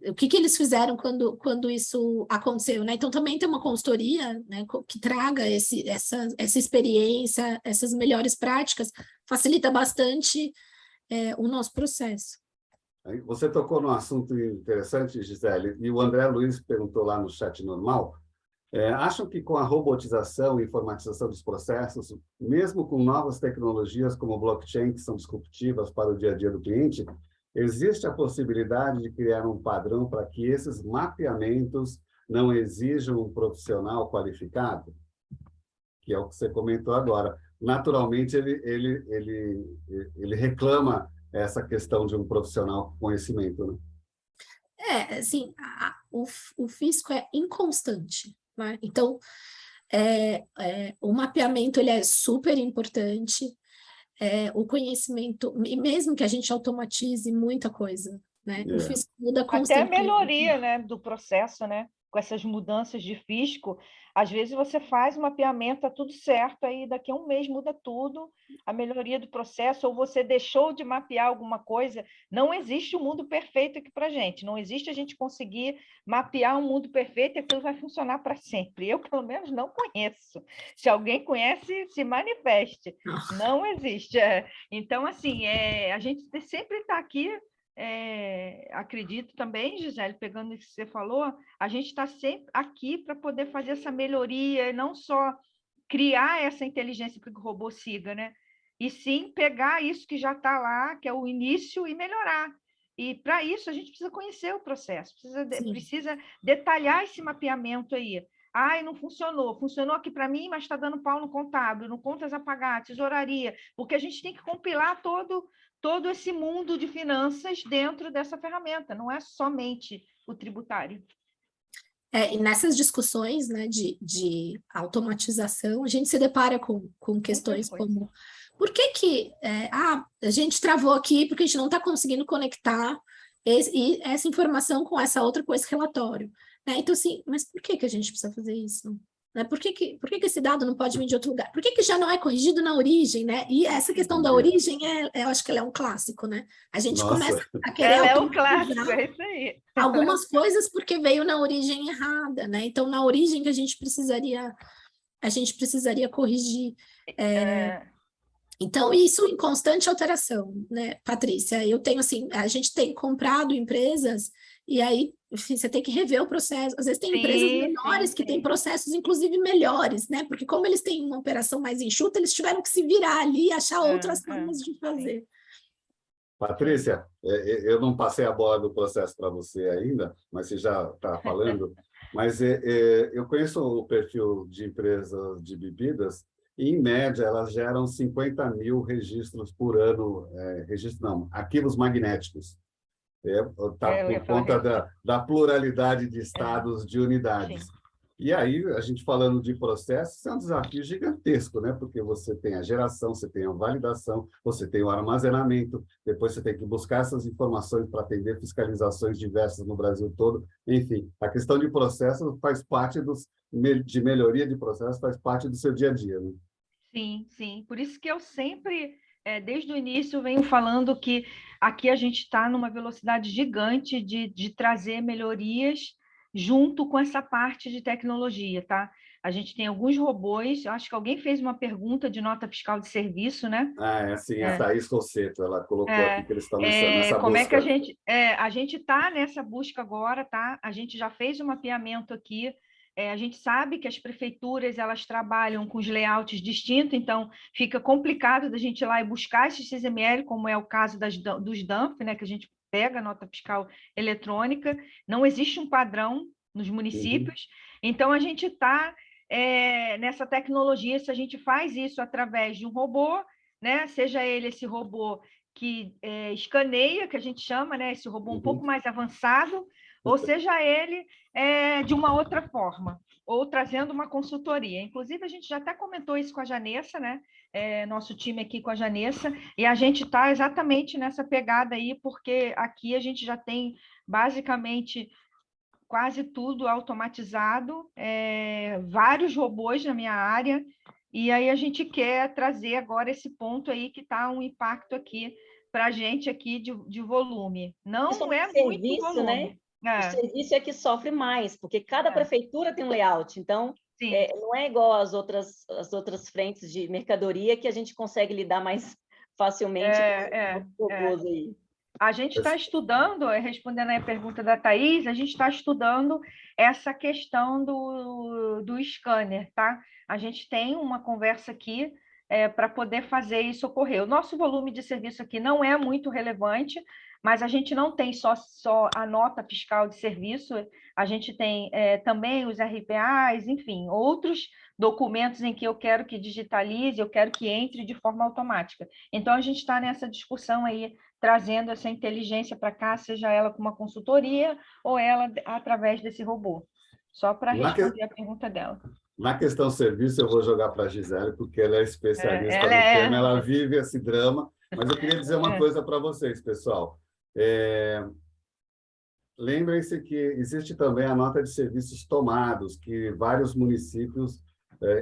O que eles fizeram quando isso aconteceu, né? Então, também tem uma consultoria, né, que traga essa experiência, essas melhores práticas, facilita bastante o nosso processo. Aí você tocou num assunto interessante, Gisele, e o André Luiz perguntou lá no chat normal. Acham que com a robotização e informatização dos processos, mesmo com novas tecnologias como blockchain, que são disruptivas para o dia a dia do cliente, existe a possibilidade de criar um padrão para que esses mapeamentos não exijam um profissional qualificado? Que é o que você comentou agora. Naturalmente, ele reclama essa questão de um profissional com conhecimento, né? Assim, o físico é inconstante, né? Então, o mapeamento ele é super importante, o conhecimento, e mesmo que a gente automatize muita coisa, né? O físico muda Até a constantemente. melhoria, né, do processo, né? Com essas mudanças de fisco, às vezes você faz um mapeamento, está tudo certo, aí daqui a um mês muda tudo, a melhoria do processo, ou você deixou de mapear alguma coisa. Não existe um mundo perfeito aqui para a gente, não existe a gente conseguir mapear um mundo perfeito e aquilo vai funcionar para sempre. Eu, pelo menos, não conheço. Se alguém conhece, se manifeste. Não existe. Então, assim, a gente sempre está aqui. Acredito também, Gisele, pegando isso que você falou, a gente está sempre aqui para poder fazer essa melhoria, e não só criar essa inteligência para que o robô siga, né? E sim pegar isso que já está lá, que é o início, e melhorar. E para isso a gente precisa conhecer o processo, precisa detalhar esse mapeamento aí. Ai, não funcionou. Funcionou aqui para mim, mas está dando pau no contábil, no contas a pagar, tesouraria, porque a gente tem que compilar todo esse mundo de finanças dentro dessa ferramenta, não é somente o tributário. E nessas discussões, né, de automatização, a gente se depara com questões como por que a gente travou aqui porque a gente não está conseguindo conectar essa informação com essa outra com esse relatório, né? Então, assim, mas por que a gente precisa fazer isso? Né? Por que esse dado não pode vir de outro lugar? Por que já não é corrigido na origem, né? E essa questão da origem, eu acho que ela é um clássico, né? A gente começa a querer ela é um clássico, é isso aí. Algumas coisas porque veio na origem errada, né? Então, na origem que a gente precisaria corrigir. Então, isso em constante alteração, né, Patrícia? Eu tenho assim, a gente tem comprado empresas e aí enfim, você tem que rever o processo. Às vezes tem empresas menores que têm processos, inclusive, melhores, né? Porque como eles têm uma operação mais enxuta, eles tiveram que se virar ali e achar outras formas de fazer. Patrícia, eu não passei a bola do processo para você ainda, mas você já está falando. Mas eu conheço o perfil de empresas de bebidas e, em média, elas geram 50 mil registros por ano, arquivos magnéticos. Por conta da pluralidade de estados de unidades. Sim. E aí, a gente falando de processos, é um desafio gigantesco, né? Porque você tem a geração, você tem a validação, você tem o armazenamento, depois você tem que buscar essas informações para atender fiscalizações diversas no Brasil todo. Enfim, a questão de processos faz parte de melhoria de processos, faz parte do seu dia a dia, né? Sim, sim. Por isso que eu sempre, desde o início, venho falando que aqui a gente está numa velocidade gigante de trazer melhorias junto com essa parte de tecnologia, tá? A gente tem alguns robôs, eu acho que alguém fez uma pergunta de nota fiscal de serviço, né? Sim, a Thaís Rosseto, ela colocou aqui que eles estão nessa como busca. É que a gente está nessa busca agora, tá? A gente já fez um mapeamento aqui. A gente sabe que as prefeituras elas trabalham com os layouts distintos, então fica complicado da gente ir lá e buscar esse XML, como é o caso dos DANF, né, que a gente pega a nota fiscal eletrônica. Não existe um padrão nos municípios, então a gente está nessa tecnologia. Se a gente faz isso através de um robô, né, seja ele esse robô que escaneia, que a gente chama, né, esse robô um pouco mais avançado, ou seja ele de uma outra forma, ou trazendo uma consultoria. Inclusive, a gente já até comentou isso com a Janessa, né? Nosso time aqui com a Janessa, e a gente está exatamente nessa pegada aí, porque aqui a gente já tem basicamente quase tudo automatizado, vários robôs na minha área, e aí a gente quer trazer agora esse ponto aí que está um impacto aqui para a gente aqui de volume. Não é muito serviço, né? volume. O serviço é que sofre mais, porque cada prefeitura tem um layout, então não é igual às outras frentes de mercadoria que a gente consegue lidar mais facilmente com os robôs aí. A gente está estudando, respondendo a pergunta da Thaís, a gente está estudando essa questão do scanner, tá? A gente tem uma conversa aqui para poder fazer isso ocorrer. O nosso volume de serviço aqui não é muito relevante, mas a gente não tem só a nota fiscal de serviço, a gente tem também os RPAs, enfim, outros documentos em que eu quero que digitalize, eu quero que entre de forma automática. Então, a gente está nessa discussão aí, trazendo essa inteligência para cá, seja ela com uma consultoria ou ela através desse robô. Só para responder a pergunta dela. Na questão serviço, eu vou jogar para a Gisele, porque ela é especialista no tema, ela vive esse drama. Mas eu queria dizer uma coisa para vocês, pessoal. Lembrem-se que existe também a nota de serviços tomados, que vários municípios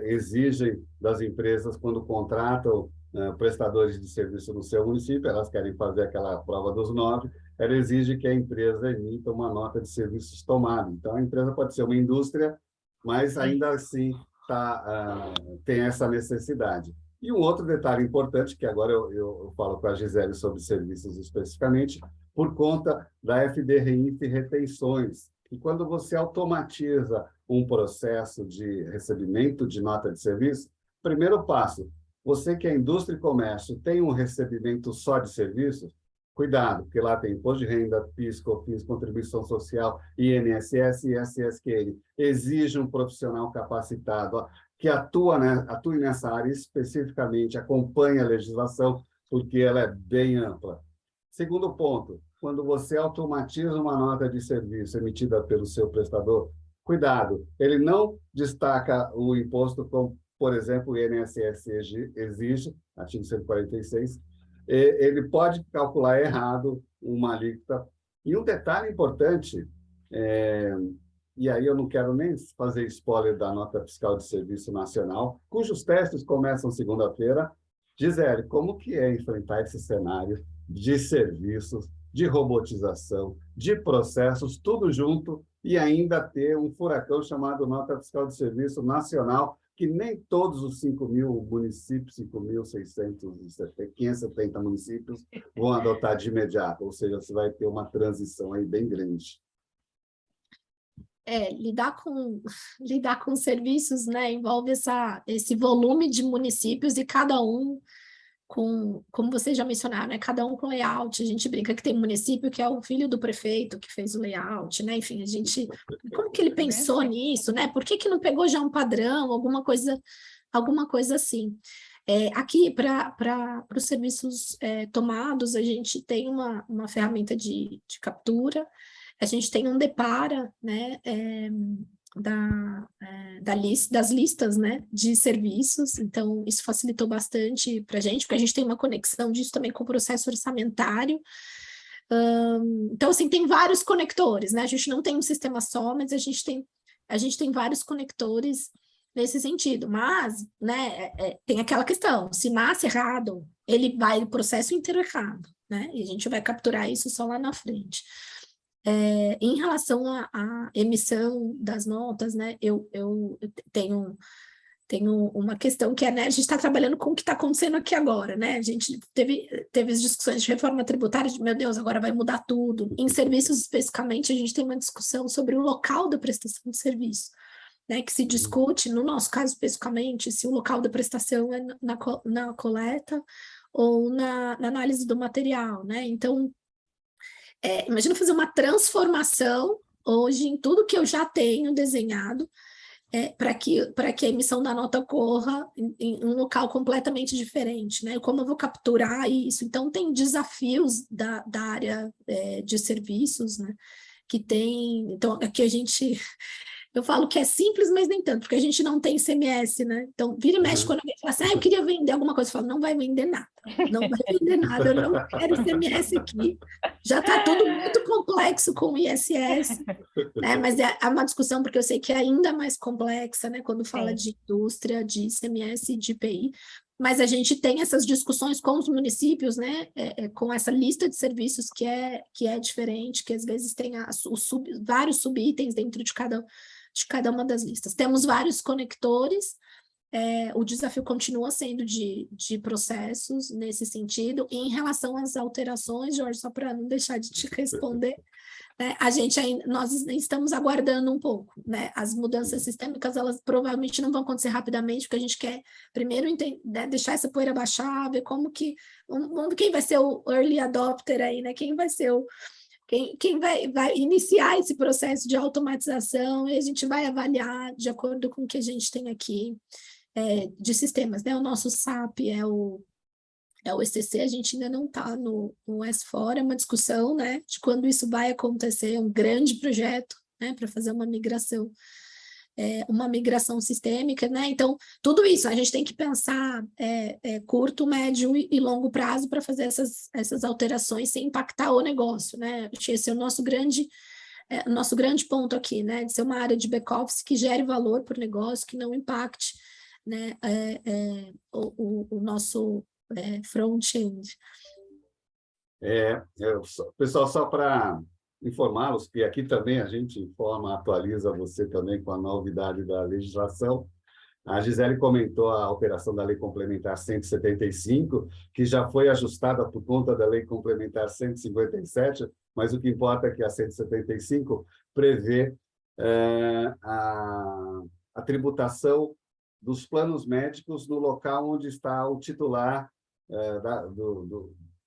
exigem das empresas quando contratam prestadores de serviço no seu município, elas querem fazer aquela prova dos 9, ela exige que a empresa emita uma nota de serviços tomados. Então, a empresa pode ser uma indústria, mas ainda assim tem essa necessidade. E um outro detalhe importante, que agora eu falo com a Gisele sobre serviços especificamente, por conta da FDRINF retenções. E quando você automatiza um processo de recebimento de nota de serviço, primeiro passo, você que é indústria e comércio tem um recebimento só de serviços, cuidado, porque lá tem imposto de renda, PIS, COFINS, contribuição social, INSS e SSQN. Exige um profissional capacitado que atue nessa área especificamente, acompanhe a legislação, porque ela é bem ampla. Segundo ponto, quando você automatiza uma nota de serviço emitida pelo seu prestador, cuidado, ele não destaca o imposto como, por exemplo, o INSS exige, artigo 146, ele pode calcular errado uma alíquota. E um detalhe importante, e aí eu não quero nem fazer spoiler da nota fiscal de serviço nacional, cujos testes começam segunda-feira. Gisele, como que é enfrentar esse cenário de serviços, de robotização, de processos, tudo junto, e ainda ter um furacão chamado nota fiscal de serviço nacional, que nem todos os 5.000 municípios, 5.570 municípios vão adotar de imediato, ou seja, você vai ter uma transição aí bem grande. Lidar com serviços, né, envolve esse volume de municípios e cada um como vocês já mencionaram, né, cada um com layout. A gente brinca que tem município que é o filho do prefeito que fez o layout, né? Enfim, como que ele pensou nisso, né? Por que não pegou já um padrão, alguma coisa assim? Aqui, para os serviços tomados, a gente tem uma ferramenta de captura, a gente tem um Depara, né, das listas, né, de serviços, então isso facilitou bastante para a gente, porque a gente tem uma conexão disso também com o processo orçamentário. Então, assim, tem vários conectores, né, a gente não tem um sistema só, mas a gente tem vários conectores nesse sentido, mas, né, tem aquela questão, se nasce errado, ele vai o processo inteiro errado, né, e a gente vai capturar isso só lá na frente. Em relação à emissão das notas, né, eu tenho uma questão que né, a gente está trabalhando com o que está acontecendo aqui agora, né? A gente teve as discussões de reforma tributária, de, meu Deus, agora vai mudar tudo. Em serviços, especificamente, a gente tem uma discussão sobre o local da prestação de serviço, né, que se discute, no nosso caso especificamente, se o local da prestação é na coleta ou na análise do material, né? Então, imagina fazer uma transformação hoje em tudo que eu já tenho desenhado para que a emissão da nota ocorra em um local completamente diferente, né? Como eu vou capturar isso? Então, tem desafios da área de serviços, né? Que tem... Então, aqui eu falo que é simples, mas nem tanto, porque a gente não tem ICMS, né? Então, vira e mexe quando alguém fala assim, eu queria vender alguma coisa, eu falo, não vai vender nada, eu não quero ICMS aqui, já está tudo muito complexo. complexo com o ISS, né? Mas é uma discussão, porque eu sei que é ainda mais complexa, né? Quando fala Sim. de indústria, de ICMS e de IPI. Mas a gente tem essas discussões com os municípios, né? Com essa lista de serviços que é diferente, que às vezes tem vários subitens dentro de cada uma das listas. Temos vários conectores. O desafio continua sendo de processos nesse sentido. E em relação às alterações, Jorge, só para não deixar de te responder, né, nós estamos aguardando um pouco, né? As mudanças sistêmicas, elas provavelmente não vão acontecer rapidamente, porque a gente quer primeiro deixar essa poeira baixar, ver vamos ver quem vai ser o early adopter aí, né? Quem vai ser quem vai iniciar esse processo de automatização, e a gente vai avaliar de acordo com o que a gente tem aqui de sistemas, né? O nosso SAP é o ECC, a gente ainda não está no S4, é uma discussão, né, de quando isso vai acontecer, é um grande projeto, né, para fazer uma migração sistêmica, né? Então, tudo isso, a gente tem que pensar curto, médio e longo prazo para fazer essas alterações sem impactar o negócio, né? Esse é o nosso grande ponto aqui, né? De ser uma área de back-office que gere valor para o negócio, que não impacte, né, o nosso front-end. Pessoal, só para informá-los que aqui também a gente informa, atualiza você também com a novidade da legislação. A Gisele comentou a alteração da Lei Complementar 175, que já foi ajustada por conta da Lei Complementar 157, mas o que importa é que a 175 prevê a tributação dos planos médicos no local onde está o titular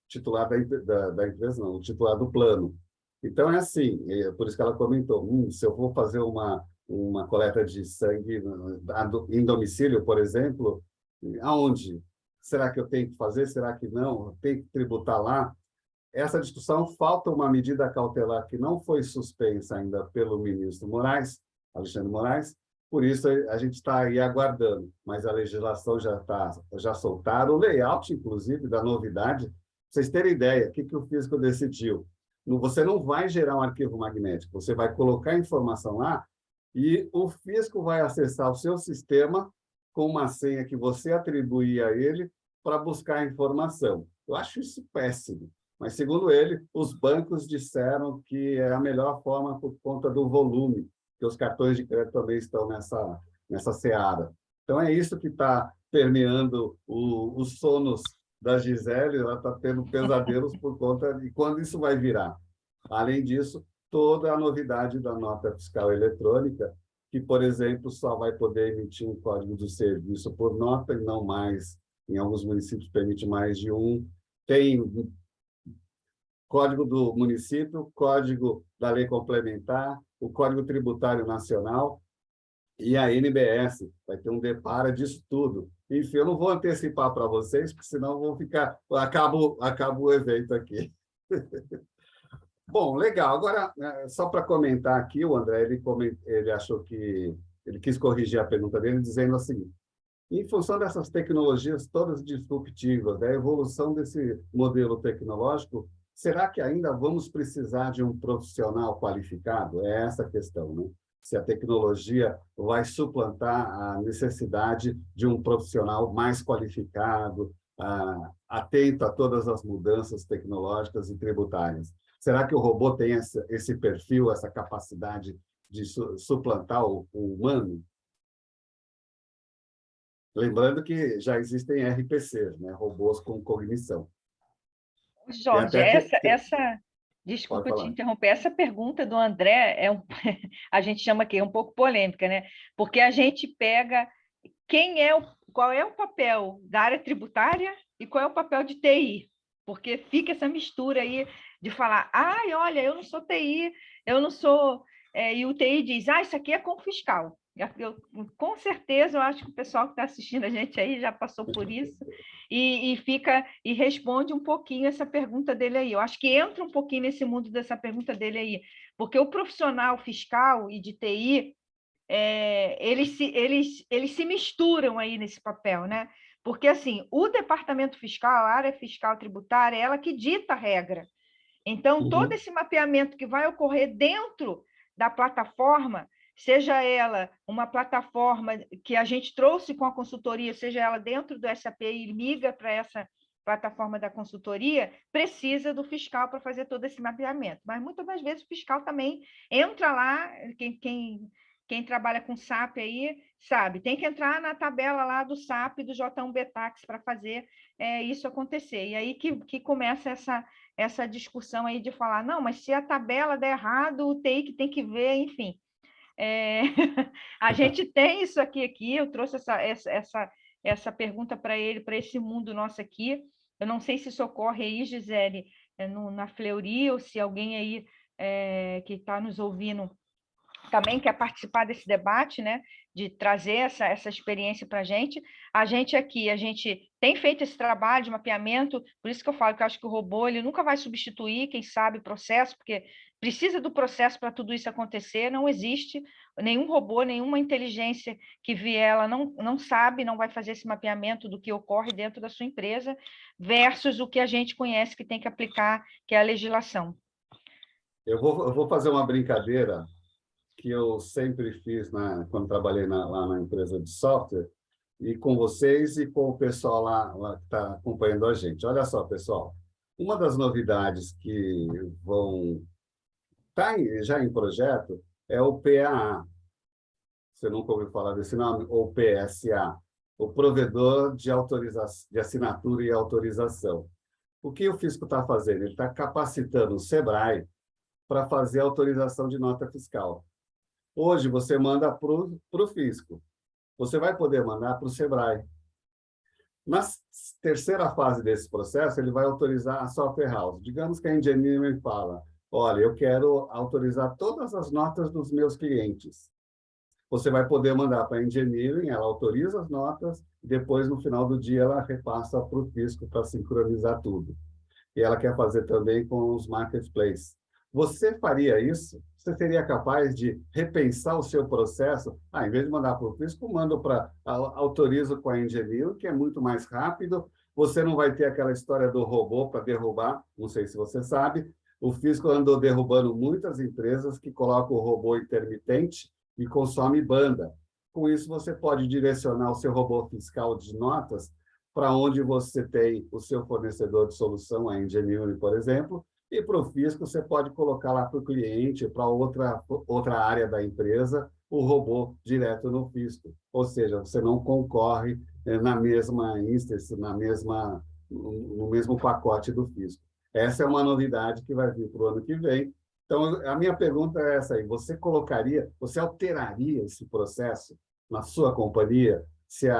titular da empresa, não, o titular do plano. Então, é assim, por isso que ela comentou, se eu vou fazer uma coleta de sangue em domicílio, por exemplo, aonde? Será que eu tenho que fazer? Será que não? Eu tenho que tributar lá? Essa discussão, falta uma medida cautelar que não foi suspensa ainda pelo ministro Alexandre Moraes, por isso a gente está aí aguardando, mas a legislação já soltaram o layout, inclusive, da novidade. Para vocês terem ideia, o que o físico decidiu? Você não vai gerar um arquivo magnético, você vai colocar a informação lá e o fisco vai acessar o seu sistema com uma senha que você atribui a ele para buscar a informação. Eu acho isso péssimo, mas, segundo ele, os bancos disseram que é a melhor forma por conta do volume, que os cartões de crédito também estão nessa seara. Então, é isso que está permeando os sonos da Gisele, ela está tendo pesadelos por conta de quando isso vai virar. Além disso, toda a novidade da nota fiscal eletrônica, que, por exemplo, só vai poder emitir um código de serviço por nota e não mais, em alguns municípios permite mais de um. Tem código do município, código da lei complementar, o Código Tributário Nacional e a NBS. Vai ter um depara disso tudo. Enfim, eu não vou antecipar para vocês, porque senão vou ficar... Acabo o evento aqui. Bom, legal. Agora, só para comentar aqui, o André, ele achou que... Ele quis corrigir a pergunta dele, dizendo o seguinte: em função dessas tecnologias todas disruptivas, da evolução desse modelo tecnológico, será que ainda vamos precisar de um profissional qualificado? É essa a questão, né? Se a tecnologia vai suplantar a necessidade de um profissional mais qualificado, atento a todas as mudanças tecnológicas e tributárias. Será que o robô tem esse perfil, essa capacidade de suplantar o humano? Lembrando que já existem RPCs, né? Robôs com cognição. Jorge, desculpa te interromper, essa pergunta do André a gente chama aqui, um pouco polêmica, né? Porque a gente pega qual é o papel da área tributária e qual é o papel de TI, porque fica essa mistura aí de falar, olha, eu não sou TI, eu não sou... e o TI diz, isso aqui é com fiscal. Com certeza, eu acho que o pessoal que está assistindo a gente aí já passou por isso e responde um pouquinho essa pergunta dele aí. Eu acho que entra um pouquinho nesse mundo dessa pergunta dele aí, porque o profissional fiscal e de TI, eles se misturam aí nesse papel, né? Porque, assim, o departamento fiscal, a área fiscal tributária, é ela que dita a regra. Então, todo esse mapeamento que vai ocorrer dentro da plataforma, seja ela uma plataforma que a gente trouxe com a consultoria, seja ela dentro do SAP e liga para essa plataforma da consultoria, precisa do fiscal para fazer todo esse mapeamento. Mas muitas das vezes o fiscal também entra lá, quem trabalha com SAP aí sabe, tem que entrar na tabela lá do SAP e do J1BTax para fazer isso acontecer. E aí que começa essa discussão aí de falar, não, mas se a tabela der errado, o TI que tem que ver, enfim. A gente tem isso aqui, eu trouxe essa pergunta para ele, para esse mundo nosso aqui. Eu não sei se isso ocorre aí, Gisele, na Fleury, ou se alguém aí que está nos ouvindo também quer participar desse debate, né, de trazer essa experiência para a gente. A gente aqui, a gente tem feito esse trabalho de mapeamento, por isso que eu falo que eu acho que o robô ele nunca vai substituir, quem sabe, o processo, porque precisa do processo para tudo isso acontecer, não existe nenhum robô, nenhuma inteligência que vier, ela não sabe, não vai fazer esse mapeamento do que ocorre dentro da sua empresa, versus o que a gente conhece que tem que aplicar, que é a legislação. Eu vou fazer uma brincadeira que eu sempre fiz quando trabalhei lá na empresa de software, e com vocês e com o pessoal lá que está acompanhando a gente. Olha só, pessoal, uma das novidades que vão estar já em projeto é o PAA. Você nunca ouviu falar desse nome? Ou PSA, o Provedor de Assinatura e Autorização. O que o Fisco está fazendo? Ele está capacitando o SEBRAE para fazer a autorização de nota fiscal. Hoje, você manda para o Fisco. Você vai poder mandar para o SEBRAE. Na terceira fase desse processo, ele vai autorizar a software house. Digamos que a Engineering fala, olha, eu quero autorizar todas as notas dos meus clientes. Você vai poder mandar para a Engineering, ela autoriza as notas, e depois, no final do dia, ela repassa para o Fisco para sincronizar tudo. E ela quer fazer também com os marketplaces. Você faria isso? Você seria capaz de repensar o seu processo? Em vez de mandar para o Fisco, autorizo com a Engineering, que é muito mais rápido. Você não vai ter aquela história do robô para derrubar, não sei se você sabe. O Fisco andou derrubando muitas empresas que colocam o robô intermitente e consome banda. Com isso, você pode direcionar o seu robô fiscal de notas para onde você tem o seu fornecedor de solução, a Engineering, por exemplo, e para o Fisco você pode colocar lá para o cliente, para outra área da empresa, o robô direto no Fisco. Ou seja, você não concorre na mesma instância, no mesmo pacote do Fisco. Essa é uma novidade que vai vir para o ano que vem. Então, a minha pergunta é essa aí. Você alteraria esse processo na sua companhia se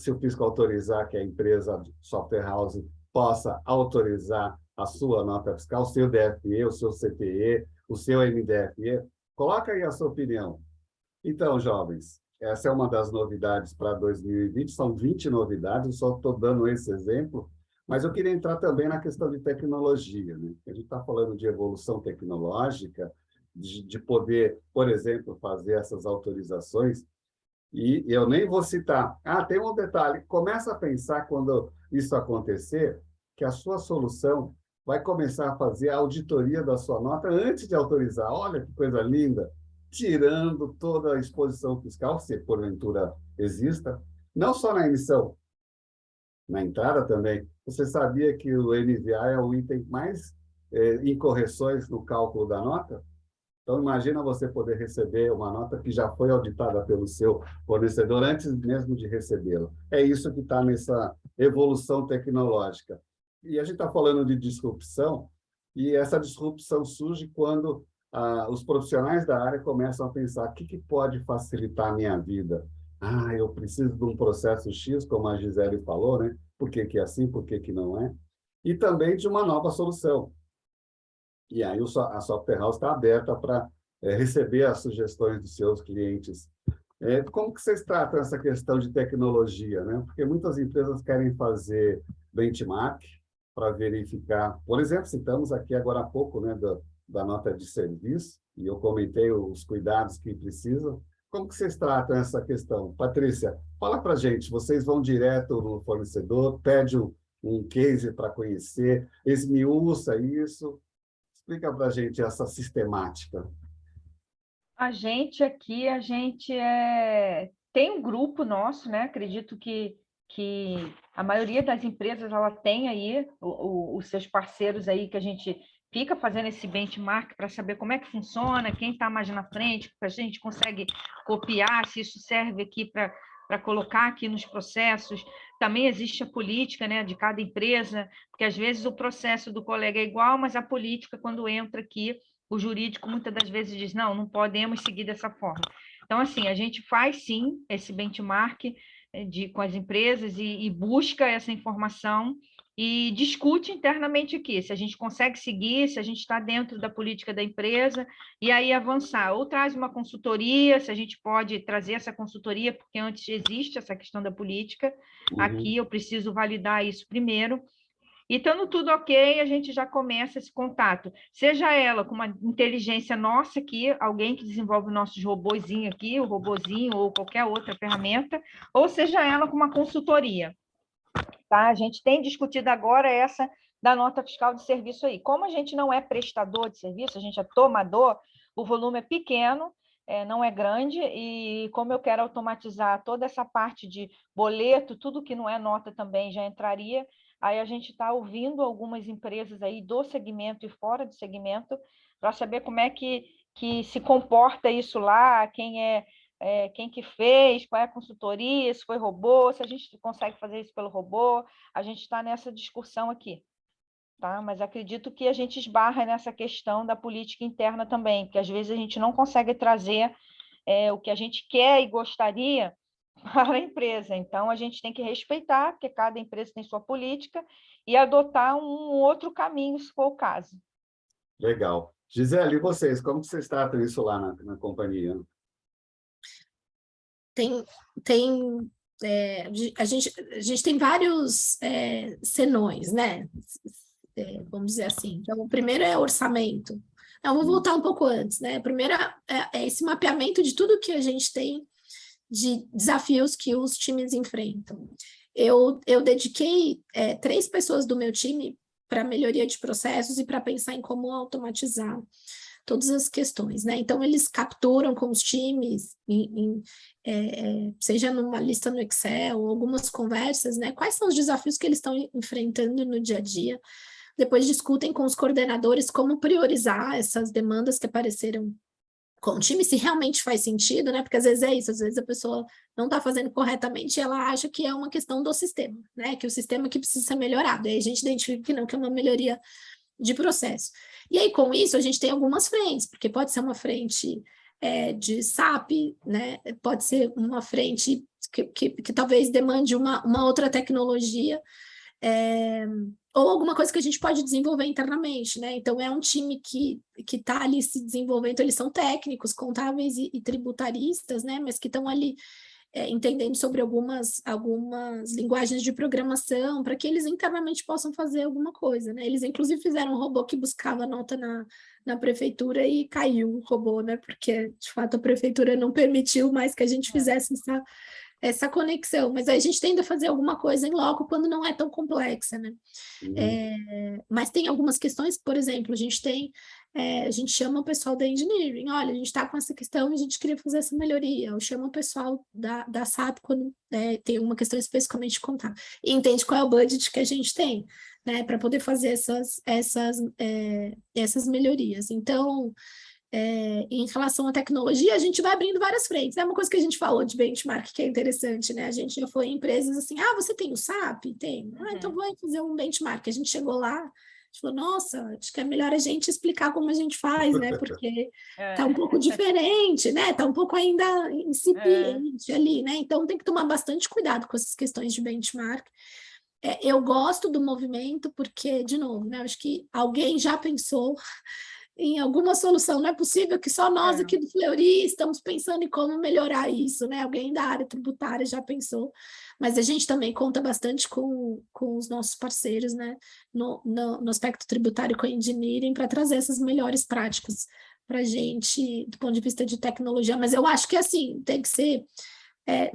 o Fisco autorizar que a empresa software house possa autorizar a sua nota fiscal, o seu DFE, o seu CTE, o seu MDFE? Coloca aí a sua opinião. Então, jovens, essa é uma das novidades para 2020, são 20 novidades, eu só estou dando esse exemplo, mas eu queria entrar também na questão de tecnologia, né? A gente está falando de evolução tecnológica, de poder, por exemplo, fazer essas autorizações, e eu nem vou citar. Tem um detalhe, começa a pensar quando isso acontecer, que a sua solução vai começar a fazer a auditoria da sua nota antes de autorizar. Olha que coisa linda! Tirando toda a exposição fiscal, se porventura exista, não só na emissão, na entrada também. Você sabia que o NVA é o item mais incorreções no cálculo da nota? Então, imagina você poder receber uma nota que já foi auditada pelo seu fornecedor antes mesmo de recebê-la. É isso que está nessa evolução tecnológica. E a gente está falando de disrupção, e essa disrupção surge quando os profissionais da área começam a pensar o que pode facilitar a minha vida. Eu preciso de um processo X, como a Gisele falou, né? Por que que é assim, por que que não é? E também de uma nova solução. E aí a Software House está aberta para receber as sugestões dos seus clientes. Como que vocês tratam essa questão de tecnologia, né? Porque muitas empresas querem fazer benchmark para verificar. Por exemplo, citamos aqui agora há pouco, né, da nota de serviço, e eu comentei os cuidados que precisam. Como que vocês tratam essa questão? Patrícia, fala para a gente, vocês vão direto no fornecedor, pede um case para conhecer, esmiuça isso, Explica para a gente essa sistemática. A gente aqui, tem um grupo nosso, né? Acredito que a maioria das empresas ela tem aí os seus parceiros aí que a gente fica fazendo esse benchmark para saber como é que funciona, quem está mais na frente, que a gente consegue copiar, se isso serve aqui para colocar aqui nos processos. Também existe a política, né, de cada empresa, porque às vezes o processo do colega é igual, mas a política, quando entra aqui, o jurídico muitas das vezes diz, não podemos seguir dessa forma. Então, assim, a gente faz sim esse benchmark com as empresas e busca essa informação e discute internamente aqui, se a gente consegue seguir, se a gente está dentro da política da empresa, e aí avançar. Ou traz uma consultoria, se a gente pode trazer essa consultoria, porque antes existe essa questão da política, aqui eu preciso validar isso primeiro. E estando tudo ok, a gente já começa esse contato. Seja ela com uma inteligência nossa aqui, alguém que desenvolve nossos robozinho aqui, o robozinho ou qualquer outra ferramenta, ou seja ela com uma consultoria. Tá? A gente tem discutido agora essa da nota fiscal de serviço aí. Como a gente não é prestador de serviço, a gente é tomador, o volume é pequeno, não é grande, e como eu quero automatizar toda essa parte de boleto, tudo que não é nota também já entraria. Aí a gente está ouvindo algumas empresas aí do segmento e fora do segmento para saber como é que se comporta isso lá, quem que fez, qual é a consultoria, se foi robô, se a gente consegue fazer isso pelo robô. A gente está nessa discussão aqui, tá? Mas acredito que a gente esbarra nessa questão da política interna também, porque às vezes a gente não consegue trazer o que a gente quer e gostaria para a empresa. Então, a gente tem que respeitar, porque cada empresa tem sua política, e adotar um outro caminho, se for o caso. Legal. Gisele, e vocês, como que vocês tratam isso lá na companhia? A gente tem vários senões, né? Vamos dizer assim. Então, o primeiro é orçamento. Eu vou voltar um pouco antes, né? O primeiro é esse mapeamento de tudo que a gente tem de desafios que os times enfrentam. Eu dediquei 3 pessoas do meu time para melhoria de processos e para pensar em como automatizar todas as questões, né? Então, eles capturam com os times, seja numa lista no Excel, ou algumas conversas, né? Quais são os desafios que eles estão enfrentando no dia a dia. Depois discutem com os coordenadores como priorizar essas demandas que apareceram com o time, se realmente faz sentido, né? Porque às vezes é isso, às vezes a pessoa não está fazendo corretamente e ela acha que é uma questão do sistema, né? Que o sistema que precisa ser melhorado. E aí a gente identifica que não, que é uma melhoria de processo. E aí, com isso, a gente tem algumas frentes, porque pode ser uma frente de SAP, né? Pode ser uma frente que talvez demande uma outra tecnologia, ou alguma coisa que a gente pode desenvolver internamente, né? Então, é um time que está ali se desenvolvendo, eles são técnicos, contábeis e tributaristas, né? Mas que estão ali entendendo sobre algumas linguagens de programação, para que eles internamente possam fazer alguma coisa, né? Eles, inclusive, fizeram um robô que buscava nota na prefeitura e caiu o robô, né? Porque, de fato, a prefeitura não permitiu mais que a gente fizesse essa conexão, mas aí a gente tende a fazer alguma coisa em loco quando não é tão complexa, né? Mas tem algumas questões, por exemplo, a gente chama o pessoal da engineering, olha, a gente está com essa questão e a gente queria fazer essa melhoria, ou chama o pessoal da SAP quando tem uma questão especificamente contábil, e entende qual é o budget que a gente tem, né, para poder fazer essas melhorias. Então, em relação à tecnologia, a gente vai abrindo várias frentes. É uma coisa que a gente falou de benchmark, que é interessante, né? A gente já foi em empresas assim, você tem o SAP? Tem. Então vai fazer um benchmark. A gente chegou lá, a gente falou, nossa, acho que é melhor a gente explicar como a gente faz, né? Porque tá um pouco diferente, né? Tá um pouco ainda incipiente ali, né? Então tem que tomar bastante cuidado com essas questões de benchmark. Eu gosto do movimento porque, de novo, né? Acho que alguém já pensou em alguma solução. Não é possível que só nós aqui do Fleury estamos pensando em como melhorar isso, né? Alguém da área tributária já pensou, mas a gente também conta bastante com os nossos parceiros, né? No aspecto tributário com a engineering, para trazer essas melhores práticas para a gente, do ponto de vista de tecnologia. Mas eu acho que, assim, tem que ser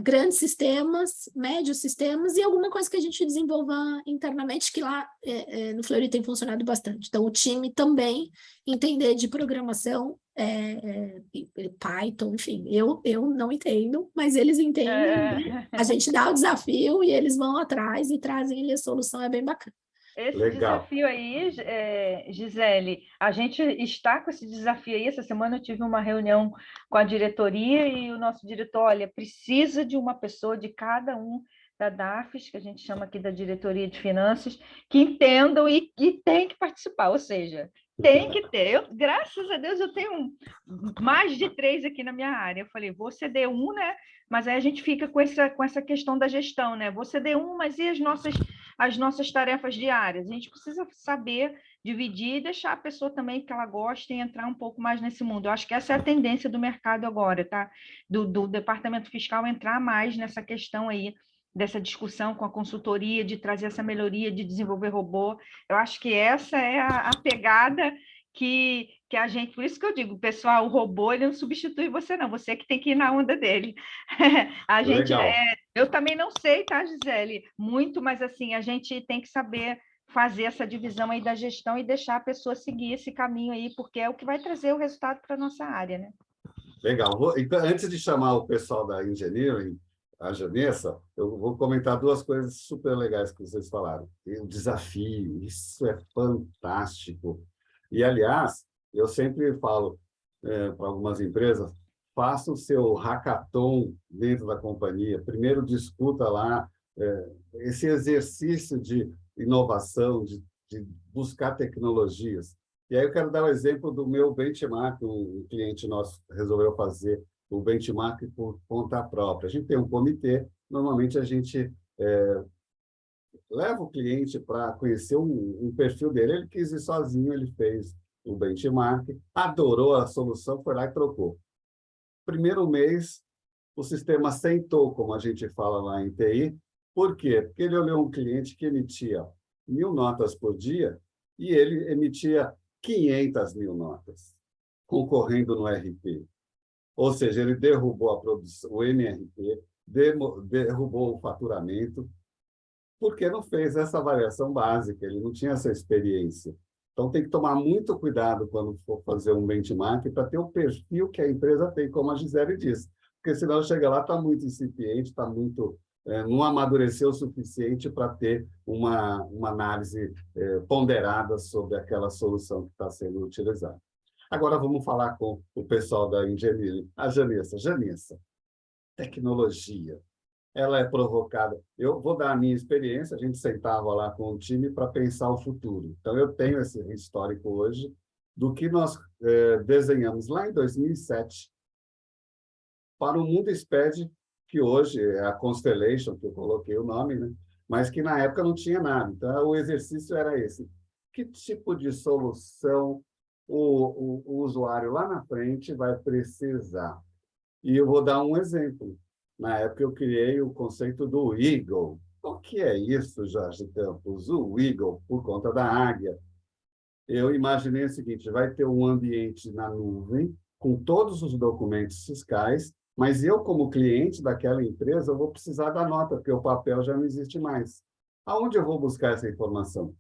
grandes sistemas, médios sistemas e alguma coisa que a gente desenvolva internamente, que lá no Fleury tem funcionado bastante. Então, o time também entender de programação, Python, enfim, eu não entendo, mas eles entendem, a gente dá o desafio e eles vão atrás e trazem ali a solução, é bem bacana. Esse Legal. desafio aí, Gisele, a gente está com esse desafio aí. Essa semana eu tive uma reunião com a diretoria e o nosso diretor, olha, precisa de uma pessoa de cada um da DAFES, que a gente chama aqui da diretoria de finanças, que entendam e tem que participar, ou seja, tem que ter. Graças a Deus, eu tenho mais de 3 aqui na minha área. Eu falei, vou ceder um, né? Mas aí a gente fica com essa questão da gestão, né? Vou ceder um, mas e as nossas tarefas diárias? A gente precisa saber dividir e deixar a pessoa também que ela gosta e entrar um pouco mais nesse mundo. Eu acho que essa é a tendência do mercado agora, tá? Do departamento fiscal entrar mais nessa questão aí, dessa discussão com a consultoria, de trazer essa melhoria, de desenvolver robô. Eu acho que essa é a pegada que a gente... Por isso que eu digo, pessoal, o robô ele não substitui você, não. Você que tem que ir na onda dele. A gente... eu também não sei, tá, Gisele? Muito, mas assim, a gente tem que saber fazer essa divisão aí da gestão e deixar a pessoa seguir esse caminho aí, porque é o que vai trazer o resultado para a nossa área, né? Legal. Então, antes de chamar o pessoal da Engineering, a Janessa, eu vou comentar 2 coisas super legais que vocês falaram. O desafio, isso é fantástico. E, aliás, eu sempre falo para algumas empresas, faça o seu hackathon dentro da companhia. Primeiro, discuta lá esse exercício de inovação, de buscar tecnologias. E aí eu quero dar o exemplo do meu benchmark, um cliente nosso resolveu fazer o benchmark por conta própria. A gente tem um comitê, normalmente a gente leva o cliente para conhecer um perfil dele, ele quis ir sozinho, ele fez o benchmark, adorou a solução, foi lá e trocou. Primeiro mês, o sistema sentou, como a gente fala lá em TI. Por quê? Porque ele olhou um cliente que emitia 1.000 notas por dia e ele emitia 500.000 notas, concorrendo no RP. Ou seja, ele derrubou a produção, o MRP, derrubou o faturamento, porque não fez essa avaliação básica, ele não tinha essa experiência. Então, tem que tomar muito cuidado quando for fazer um benchmark para ter o perfil que a empresa tem, como a Gisele disse. Porque senão chega lá, está muito incipiente, está muito... não amadureceu o suficiente para ter uma análise ponderada sobre aquela solução que está sendo utilizada. Agora vamos falar com o pessoal da Engineering. A Janessa. Janessa, tecnologia, ela é provocada. Eu vou dar a minha experiência, a gente sentava lá com o time para pensar o futuro. Então, eu tenho esse histórico hoje do que nós desenhamos lá em 2007 para o Mundo SPED, que hoje é a Constellation, que eu coloquei o nome, né? Mas que na época não tinha nada. Então, o exercício era esse. Que tipo de solução o usuário lá na frente vai precisar? E eu vou dar um exemplo. Na época, eu criei o conceito do Eagle. O que é isso, Jorge Campos? O Eagle, por conta da águia. Eu imaginei o seguinte, vai ter um ambiente na nuvem, com todos os documentos fiscais, mas eu, como cliente daquela empresa, eu vou precisar da nota, porque o papel já não existe mais. Aonde eu vou buscar essa informação?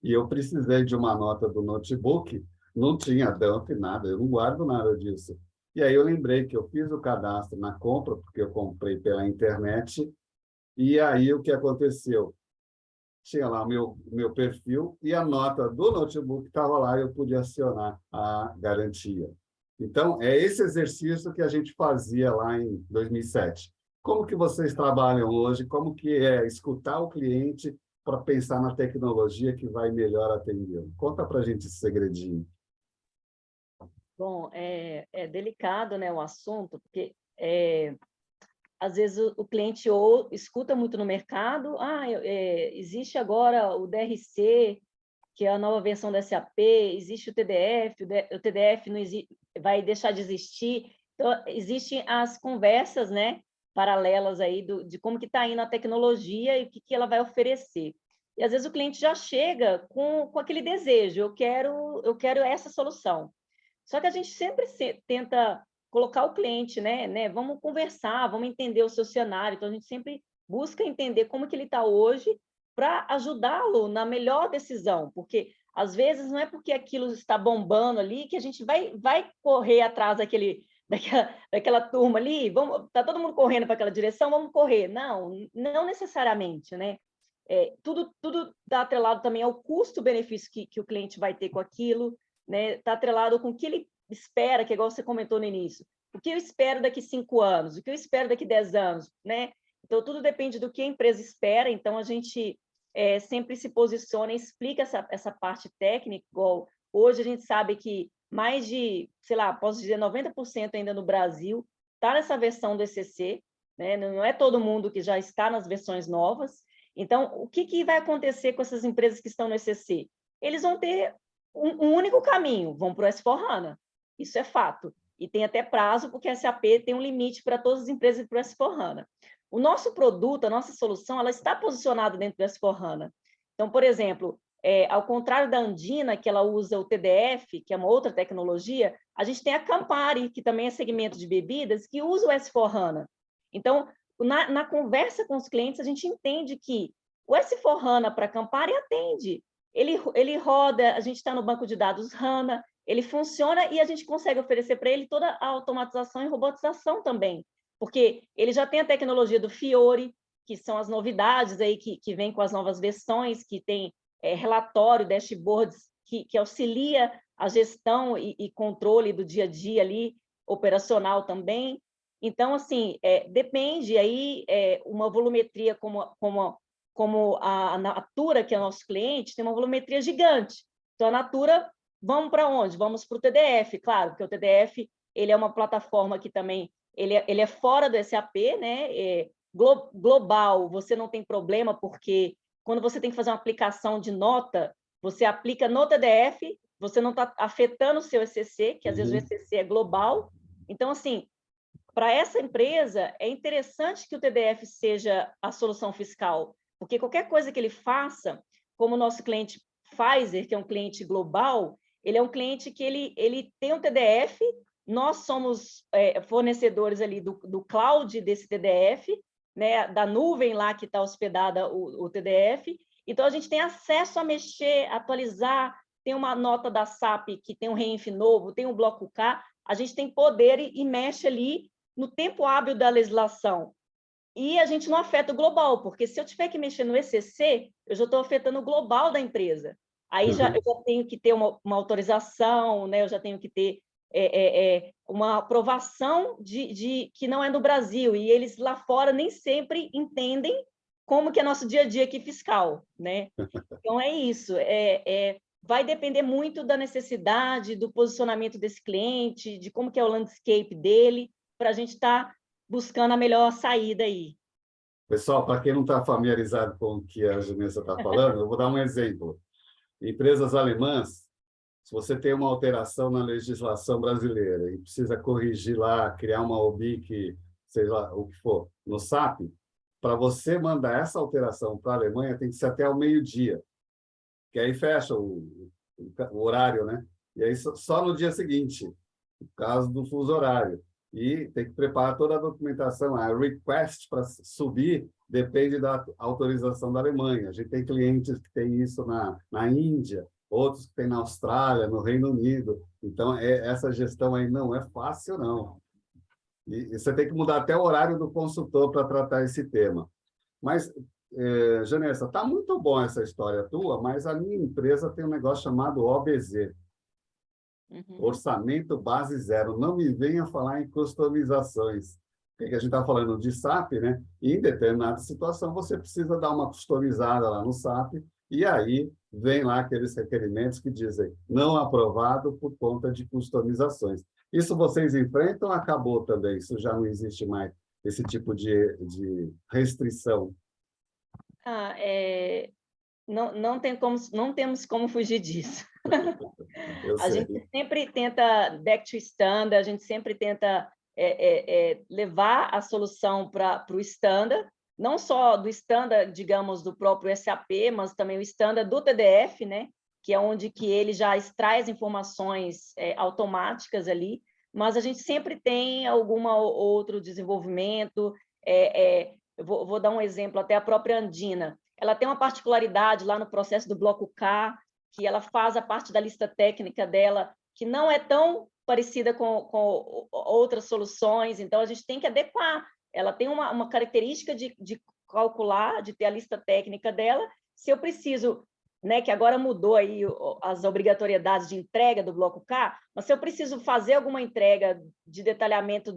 E eu precisei de uma nota do notebook, não tinha dump, nada, eu não guardo nada disso. E aí eu lembrei que eu fiz o cadastro na compra, porque eu comprei pela internet, e aí o que aconteceu? Tinha lá o meu perfil e a nota do notebook estava lá e eu podia acionar a garantia. Então, é esse exercício que a gente fazia lá em 2007. Como que vocês trabalham hoje? Como que é escutar o cliente para pensar na tecnologia que vai melhor atendê-lo? Conta para a gente esse segredinho. Bom, é delicado, né, o assunto, porque às vezes o cliente escuta muito no mercado, existe agora o DRC, que é a nova versão do SAP, existe o TDF, o TDF não vai deixar de existir. Então, existem as conversas, né, paralelas aí de como que está indo a tecnologia e o que ela vai oferecer. E às vezes o cliente já chega com aquele desejo, eu quero essa solução. Só que a gente sempre tenta colocar o cliente, né? Vamos conversar, vamos entender o seu cenário. Então, a gente sempre busca entender como que ele está hoje para ajudá-lo na melhor decisão, porque às vezes não é porque aquilo está bombando ali que a gente vai correr atrás daquela turma ali, está todo mundo correndo para aquela direção, vamos correr. Não necessariamente, né? Tudo está atrelado também ao custo-benefício que o cliente vai ter com aquilo, né? Está atrelado com o que ele espera, que é igual você comentou no início. O que eu espero daqui 5 anos? O que eu espero daqui 10 anos? Né? Então, tudo depende do que a empresa espera. Então, a gente sempre se posiciona e explica essa parte técnica. Igual hoje a gente sabe que mais de, sei lá, posso dizer 90% ainda no Brasil está nessa versão do ECC, né? Não é todo mundo que já está nas versões novas. Então, o que vai acontecer com essas empresas que estão no ECC? Eles vão ter um único caminho, vão para o S/4HANA. Isso é fato. E tem até prazo, porque a SAP tem um limite para todas as empresas para o S/4HANA. O nosso produto, a nossa solução, ela está posicionada dentro do S/4HANA. Então, por exemplo, ao contrário da Andina, que ela usa o TDF, que é uma outra tecnologia, a gente tem a Campari, que também é segmento de bebidas, que usa o S/4HANA. Então, na conversa com os clientes, a gente entende que o S/4HANA para a Campari atende. Ele roda, a gente está no banco de dados HANA, ele funciona e a gente consegue oferecer para ele toda a automatização e robotização também, porque ele já tem a tecnologia do Fiori, que são as novidades aí que vem com as novas versões, que tem relatório, dashboards, que auxilia a gestão e controle do dia a dia ali, operacional também. Então, assim, depende aí, uma volumetria como a Natura, que é o nosso cliente, tem uma volumetria gigante. Então, a Natura, vamos para onde? Vamos para o TDF, claro, porque o TDF ele é uma plataforma que também ele é fora do SAP, né? Global, você não tem problema, porque quando você tem que fazer uma aplicação de nota, você aplica no TDF, você não está afetando o seu ECC, que às vezes o ECC é global. Então, assim, para essa empresa, é interessante que o TDF seja a solução fiscal, porque qualquer coisa que ele faça, como o nosso cliente Pfizer, que é um cliente global, ele é um cliente que ele tem um TDF, nós somos fornecedores ali do cloud desse TDF, né, da nuvem lá que está hospedada o TDF, então a gente tem acesso a mexer, atualizar, tem uma nota da SAP que tem um reinf novo, tem um bloco K, a gente tem poder e mexe ali no tempo hábil da legislação. E a gente não afeta o global, porque se eu tiver que mexer no ECC, eu já estou afetando o global da empresa. Aí eu já tenho que ter uma autorização, né? Eu já tenho que ter uma aprovação de que não é no Brasil, e eles lá fora nem sempre entendem como que é nosso dia a dia aqui fiscal, né? Então, é isso. Vai depender muito da necessidade, do posicionamento desse cliente, de como que é o landscape dele, para a gente estar buscando a melhor saída aí. Pessoal, para quem não está familiarizado com o que a Janessa está falando, eu vou dar um exemplo. Empresas alemãs, se você tem uma alteração na legislação brasileira e precisa corrigir lá, criar uma OBIC, sei lá, o que for, no SAP, para você mandar essa alteração para a Alemanha, tem que ser até ao meio-dia, que aí fecha o horário, né? E aí só no dia seguinte, no caso do fuso horário. E tem que preparar toda a documentação. A request para subir depende da autorização da Alemanha. A gente tem clientes que têm isso na Índia, outros que têm na Austrália, no Reino Unido. Então, essa gestão aí não é fácil, não. E você tem que mudar até o horário do consultor para tratar esse tema. Mas, Janessa, está muito bom essa história tua, mas a minha empresa tem um negócio chamado OBZ. Orçamento base zero. Não me venha falar em customizações. Porque a gente está falando de SAP, né? E em determinada situação você precisa dar uma customizada lá no SAP, e aí vem lá aqueles requerimentos que dizem não aprovado por conta de customizações. Isso vocês enfrentam ou acabou também? Isso já não existe mais, esse tipo de restrição? Não temos como fugir disso. A gente sempre tenta back to standard, a gente sempre tenta levar a solução para o standard, não só do standard, digamos, do próprio SAP, mas também o standard do TDF, né? Que é onde que ele já extrai as informações automáticas ali. mas a gente sempre tem algum outro desenvolvimento. Eu vou dar um exemplo, até a própria Andina, ela tem uma particularidade lá no processo do Bloco K, que ela faz a parte da lista técnica dela, que não é tão parecida com outras soluções, então a gente tem que adequar. Ela tem uma característica de calcular, de ter a lista técnica dela. Se eu preciso, né, que agora mudou aí as obrigatoriedades de entrega do Bloco K, mas se eu preciso fazer alguma entrega de detalhamento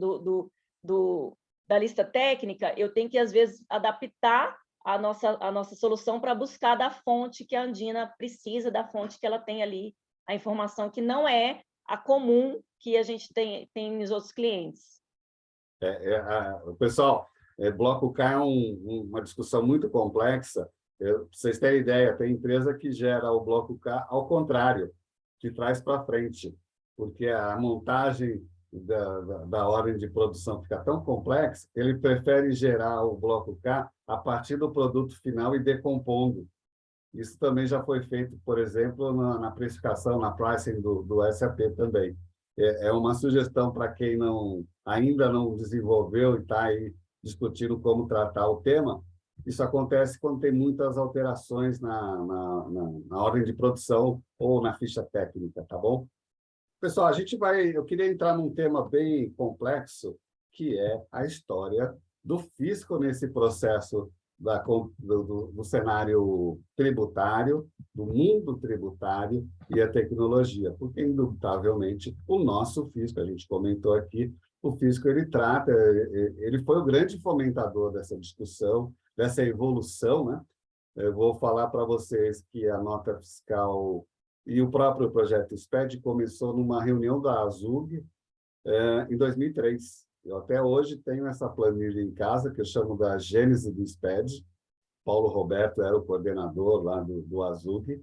da lista técnica, eu tenho que, às vezes, adaptar a nossa solução para buscar da fonte que a Andina precisa, da fonte que ela tem ali, a informação que não é a comum que a gente tem nos outros clientes. Pessoal, Bloco K é uma discussão muito complexa. Para vocês terem ideia, tem empresa que gera o Bloco K ao contrário, que traz para frente, porque a montagem da ordem de produção fica tão complexa, ele prefere gerar o Bloco K a partir do produto final e decompondo. Isso também já foi feito, por exemplo, na precificação, na pricing do SAP também. É uma sugestão para quem ainda não desenvolveu e está aí discutindo como tratar o tema. Isso acontece quando tem muitas alterações na ordem de produção ou na ficha técnica, tá bom? Pessoal, eu queria entrar num tema bem complexo, que é a história do fisco nesse processo do cenário tributário, do mundo tributário e a tecnologia, porque, indubitavelmente, o nosso fisco, a gente comentou aqui, o fisco ele foi o grande fomentador dessa discussão, dessa evolução, né? Eu vou falar para vocês que a nota fiscal e o próprio projeto SPED começou numa reunião da ASUG em 2003. Eu até hoje tenho essa planilha em casa, que eu chamo da Gênese do SPED. Paulo Roberto era o coordenador lá do ASUG.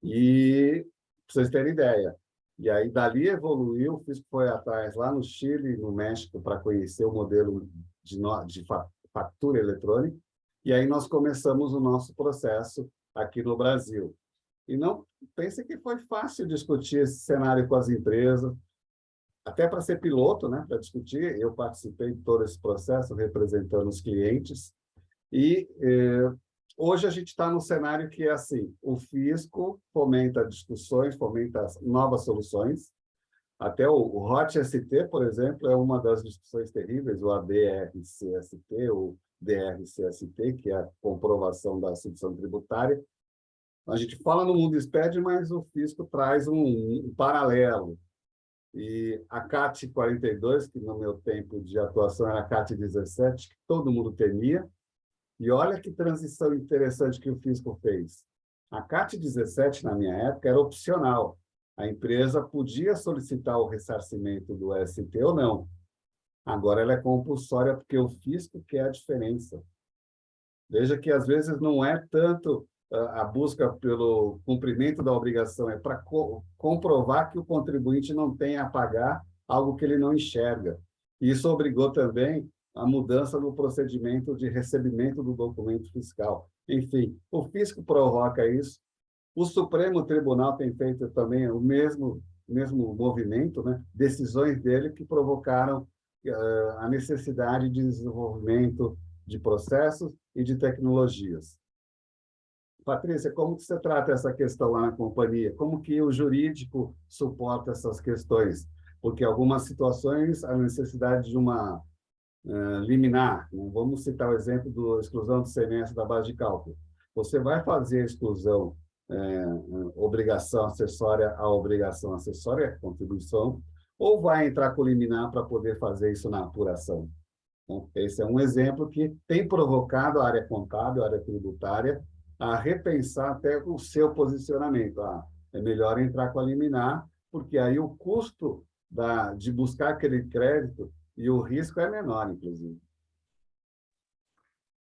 E, para vocês terem ideia, e aí dali evoluiu, o fisco foi atrás lá no Chile e no México para conhecer o modelo de fatura eletrônica, e aí nós começamos o nosso processo aqui no Brasil. E não pense que foi fácil discutir esse cenário com as empresas, até para ser piloto, né, para discutir. Eu participei de todo esse processo representando os clientes. E hoje a gente está num cenário que é assim: o fisco fomenta discussões, fomenta novas soluções. Até o HOT-ST, por exemplo, é uma das discussões terríveis, o ADR-CST, o DR-CST, que é a comprovação da substituição tributária. A gente fala no mundo SPED, mas o fisco traz um paralelo. E a CAT 42, que no meu tempo de atuação era a CAT 17, que todo mundo temia, e olha que transição interessante que o fisco fez. A CAT 17, na minha época, era opcional. A empresa podia solicitar o ressarcimento do ST ou não. Agora ela é compulsória, porque o fisco quer a diferença. Veja que, às vezes, não é tanto a busca pelo cumprimento da obrigação, é para comprovar que o contribuinte não tem a pagar algo que ele não enxerga. Isso obrigou também a mudança no procedimento de recebimento do documento fiscal. Enfim, o fisco provoca isso. O Supremo Tribunal tem feito também o mesmo movimento, né? Decisões dele que provocaram a necessidade de desenvolvimento de processos e de tecnologias. Patrícia, como que você trata essa questão lá na companhia? Como que o jurídico suporta essas questões? Porque algumas situações, a necessidade de uma liminar, né? Vamos citar o exemplo da exclusão do CMS da base de cálculo. Você vai fazer a exclusão obrigação acessória a obrigação acessória, contribuição, ou vai entrar com liminar para poder fazer isso na apuração? Então, esse é um exemplo que tem provocado a área contábil, a área tributária, a repensar até o seu posicionamento. É melhor entrar com a liminar, porque aí o custo de buscar aquele crédito e o risco é menor, inclusive.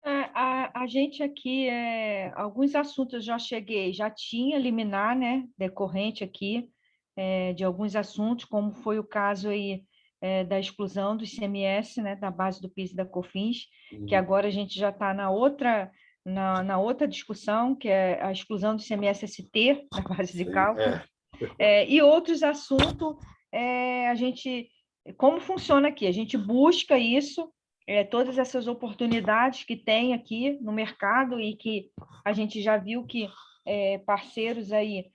A gente aqui, alguns assuntos já tinha liminar, né, decorrente aqui de alguns assuntos, como foi o caso aí da exclusão do ICMS, né, da base do PIS e da COFINS, que agora a gente já está na outra discussão, que é a exclusão do ICMS-ST, da base de cálculo. E outros assuntos, a gente como funciona aqui? A gente busca isso, todas essas oportunidades que tem aqui no mercado e que a gente já viu que parceiros aí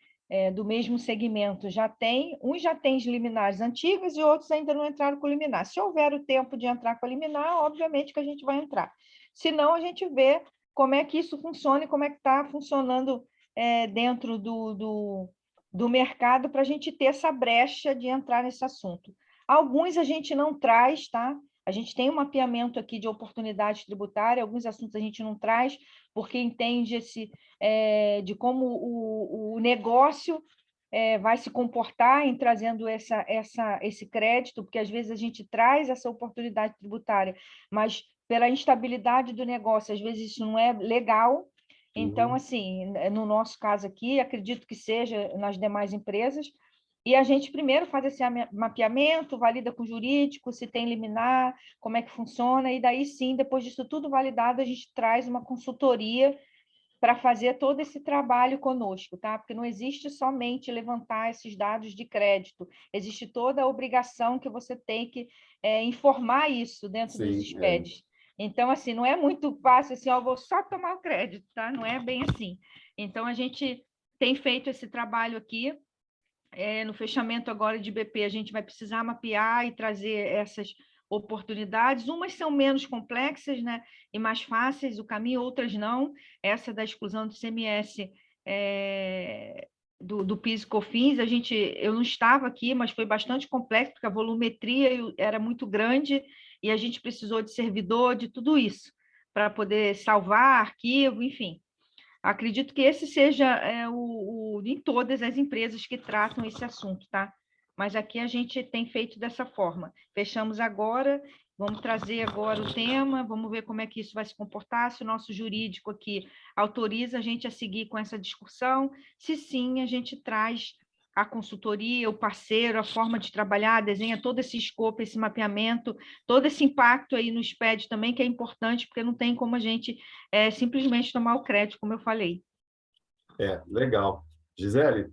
do mesmo segmento uns já têm liminares antigas e outros ainda não entraram com liminar. Se houver o tempo de entrar com a liminar, obviamente que a gente vai entrar. Se não, a gente vê como é que isso funciona e como é que está funcionando dentro do mercado para a gente ter essa brecha de entrar nesse assunto. Alguns a gente não traz, tá? A gente tem um mapeamento aqui de oportunidade tributária, alguns assuntos a gente não traz, porque entende de como o negócio vai se comportar em trazendo esse crédito, porque às vezes a gente traz essa oportunidade tributária, mas pela instabilidade do negócio, às vezes isso não é legal. Então, assim, no nosso caso aqui, acredito que seja nas demais empresas, e a gente primeiro faz esse mapeamento, valida com o jurídico, se tem liminar, como é que funciona, e daí sim, depois disso tudo validado, a gente traz uma consultoria para fazer todo esse trabalho conosco, tá? Porque não existe somente levantar esses dados de crédito, existe toda a obrigação que você tem que informar isso dentro dos SPEDs. Então, assim, não é muito fácil assim, vou só tomar o crédito, tá? Não é bem assim. Então, a gente tem feito esse trabalho aqui. No fechamento agora de BP, a gente vai precisar mapear e trazer essas oportunidades. Umas são menos complexas, né, e mais fáceis o caminho, outras não. Essa da exclusão do ICMS do PIS e COFINS, eu não estava aqui, mas foi bastante complexo, porque a volumetria era muito grande e a gente precisou de servidor, de tudo isso, para poder salvar arquivo, enfim. Acredito que esse seja em todas as empresas que tratam esse assunto, tá? Mas aqui a gente tem feito dessa forma. Fechamos agora, vamos trazer agora o tema, vamos ver como é que isso vai se comportar, se o nosso jurídico aqui autoriza a gente a seguir com essa discussão, se sim, a gente traz a consultoria, o parceiro, a forma de trabalhar, desenha todo esse escopo, esse mapeamento, todo esse impacto aí no SPED também, que é importante, porque não tem como a gente simplesmente tomar o crédito, como eu falei. Legal. Gisele,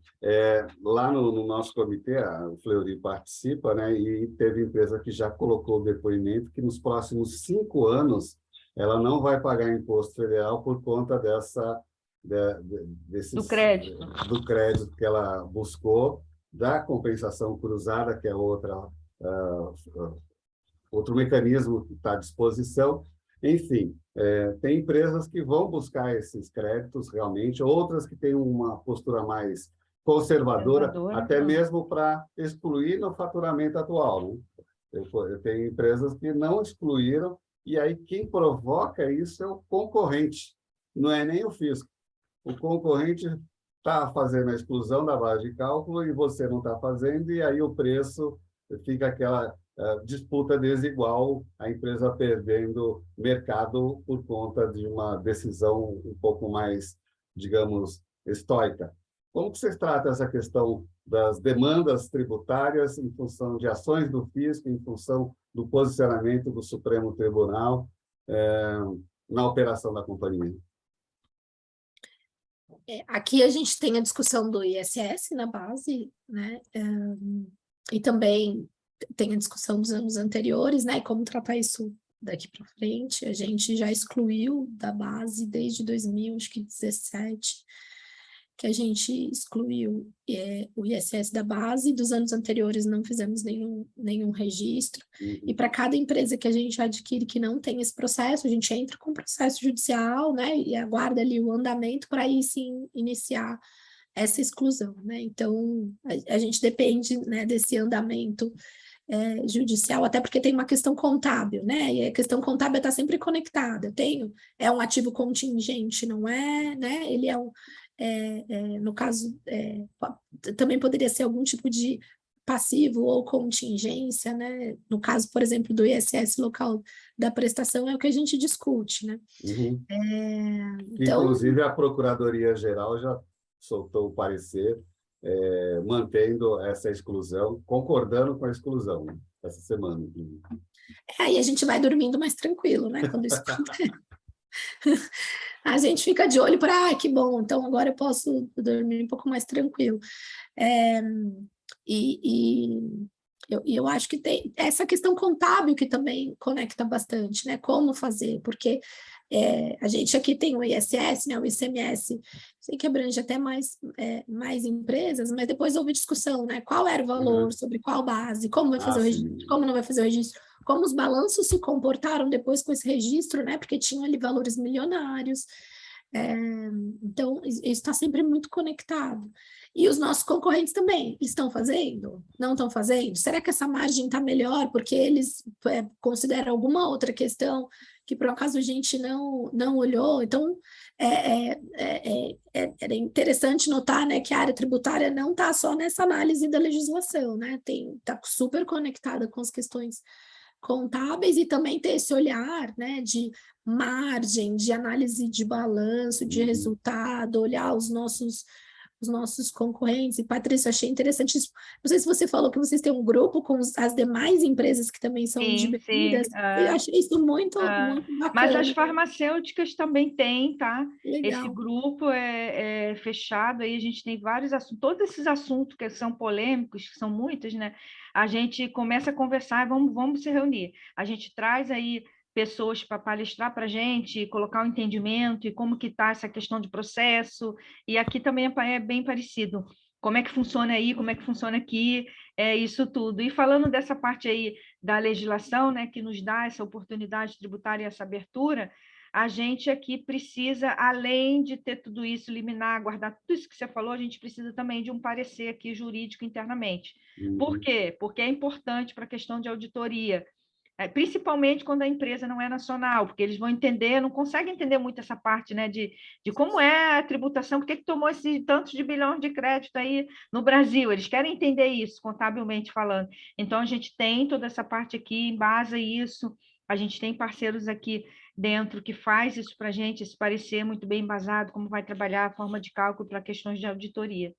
lá no nosso comitê, o Fleury participa, né, e teve empresa que já colocou o depoimento que nos próximos 5 anos ela não vai pagar imposto federal por conta Do crédito. Do crédito que ela buscou, da compensação cruzada, que é outro mecanismo que está à disposição. Enfim, tem empresas que vão buscar esses créditos realmente, outras que têm uma postura mais conservadora, até mesmo para excluir no faturamento atual, né? Eu tenho empresas que não excluíram, e aí quem provoca isso é o concorrente, não é nem o fisco. O concorrente está fazendo a exclusão da base de cálculo e você não está fazendo, e aí o preço fica aquela disputa desigual, a empresa perdendo mercado por conta de uma decisão um pouco mais, digamos, estoica. Como que vocês tratam essa questão das demandas tributárias em função de ações do fisco, em função do posicionamento do Supremo Tribunal na operação da companhia? Aqui a gente tem a discussão do ISS na base, né? E também tem a discussão dos anos anteriores, né? E como tratar isso daqui para frente. A gente já excluiu da base desde 2017, que a gente excluiu o ISS da base. Dos anos anteriores não fizemos nenhum registro. E para cada empresa que a gente adquire que não tem esse processo, a gente entra com processo judicial, né? E aguarda ali o andamento para aí sim iniciar essa exclusão, né? Então, a gente depende, né, desse andamento judicial, até porque tem uma questão contábil, né? E a questão contábil está sempre conectada. É um ativo contingente, não é, né? Ele é no caso, também poderia ser algum tipo de passivo ou contingência, né? No caso, por exemplo, do ISS local da prestação, é o que a gente discute, né? Então, inclusive, a Procuradoria-Geral já soltou o parecer mantendo essa exclusão, concordando com a exclusão, né? Essa semana. E a gente vai dormindo mais tranquilo, né? Quando isso acontece. A gente fica de olho para, que bom, então agora eu posso dormir um pouco mais tranquilo. Eu acho que tem essa questão contábil que também conecta bastante, né? Como fazer, porque a gente aqui tem o ISS, né? O ICMS, sei que abrange até mais empresas, mas depois houve discussão, né? Qual era o valor, sobre qual base, como vai fazer o registro, sim. como não vai fazer o registro, como os balanços se comportaram depois com esse registro, né? Porque tinham ali valores milionários. Então, isso está sempre muito conectado. E os nossos concorrentes também estão fazendo? Não estão fazendo? Será que essa margem está melhor porque eles consideram alguma outra questão que, por acaso, a gente não olhou? Então, é interessante notar, né, que a área tributária não está só nessa análise da legislação, né? Está super conectada com as questões contábeis e também ter esse olhar, né, de margem, de análise de balanço, de resultado, olhar os nossos concorrentes. E, Patrícia, achei interessante isso. Não sei se você falou que vocês têm um grupo com as demais empresas que também são de Sim, bebidas. Eu achei isso muito, muito mas as bacana. farmacêuticas também têm, tá? Esse Legal. grupo é fechado, aí a gente tem vários assuntos, todos esses assuntos que são polêmicos, que são muitos, né? A gente começa a conversar, vamos se reunir. A gente traz aí pessoas para palestrar para a gente, colocar o entendimento e como que está essa questão de processo, e aqui também é bem parecido. Como é que funciona aí, como é que funciona aqui, é isso tudo. E falando dessa parte aí da legislação, né, que nos dá essa oportunidade tributária e essa abertura, a gente aqui precisa, além de ter tudo isso, liminar, guardar tudo isso que você falou, a gente precisa também de um parecer aqui jurídico internamente. Por quê? Porque é importante para a questão de auditoria, principalmente quando a empresa não é nacional, porque eles vão entender, não conseguem entender muito essa parte, né, de como é a tributação, por que tomou esses tantos de bilhões de crédito aí no Brasil, eles querem entender isso, contabilmente falando. Então, a gente tem toda essa parte aqui, embasa isso, a gente tem parceiros aqui dentro que faz isso para a gente, esse parecer muito bem embasado, como vai trabalhar a forma de cálculo para questões de auditoria.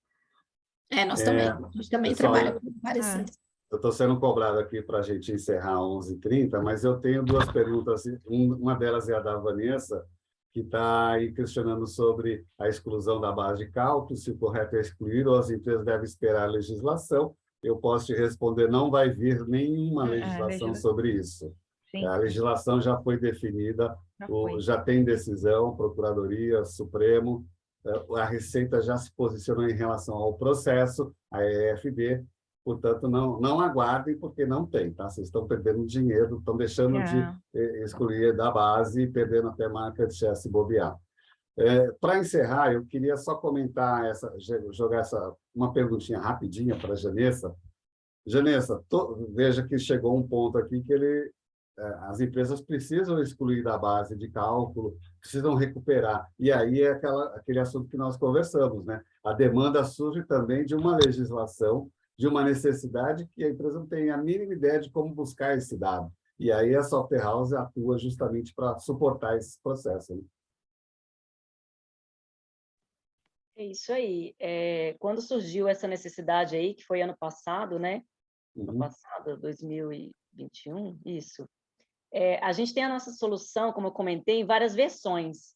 Nós também. A gente também trabalha com pareceres. Eu estou sendo cobrado aqui para a gente encerrar às 11h30, mas eu tenho duas perguntas. Uma delas é a da Vanessa, que está aí questionando sobre a exclusão da base de cálculo, se o correto é excluir ou as empresas devem esperar a legislação. Eu posso te responder, não vai vir nenhuma legislação sobre isso. Sim. A legislação já foi definida, já tem decisão, Procuradoria, Supremo, a Receita já se posicionou em relação ao processo, a EFD, portanto, não aguardem, porque não tem, tá? Vocês estão perdendo dinheiro, estão deixando de excluir da base e perdendo até marca de share se bobear. Para encerrar, eu queria só comentar, jogar uma perguntinha rapidinha para a Janessa. Janessa, veja que chegou um ponto aqui que as empresas precisam excluir da base de cálculo, precisam recuperar. E aí é aquele assunto que nós conversamos, né? A demanda surge também de uma legislação, de uma necessidade que a empresa não tem a mínima ideia de como buscar esse dado. E aí a Software House atua justamente para suportar esse processo, né? É isso aí. Quando surgiu essa necessidade aí, que foi ano passado, né? Ano passado, 2021, isso. A gente tem a nossa solução, como eu comentei, em várias versões.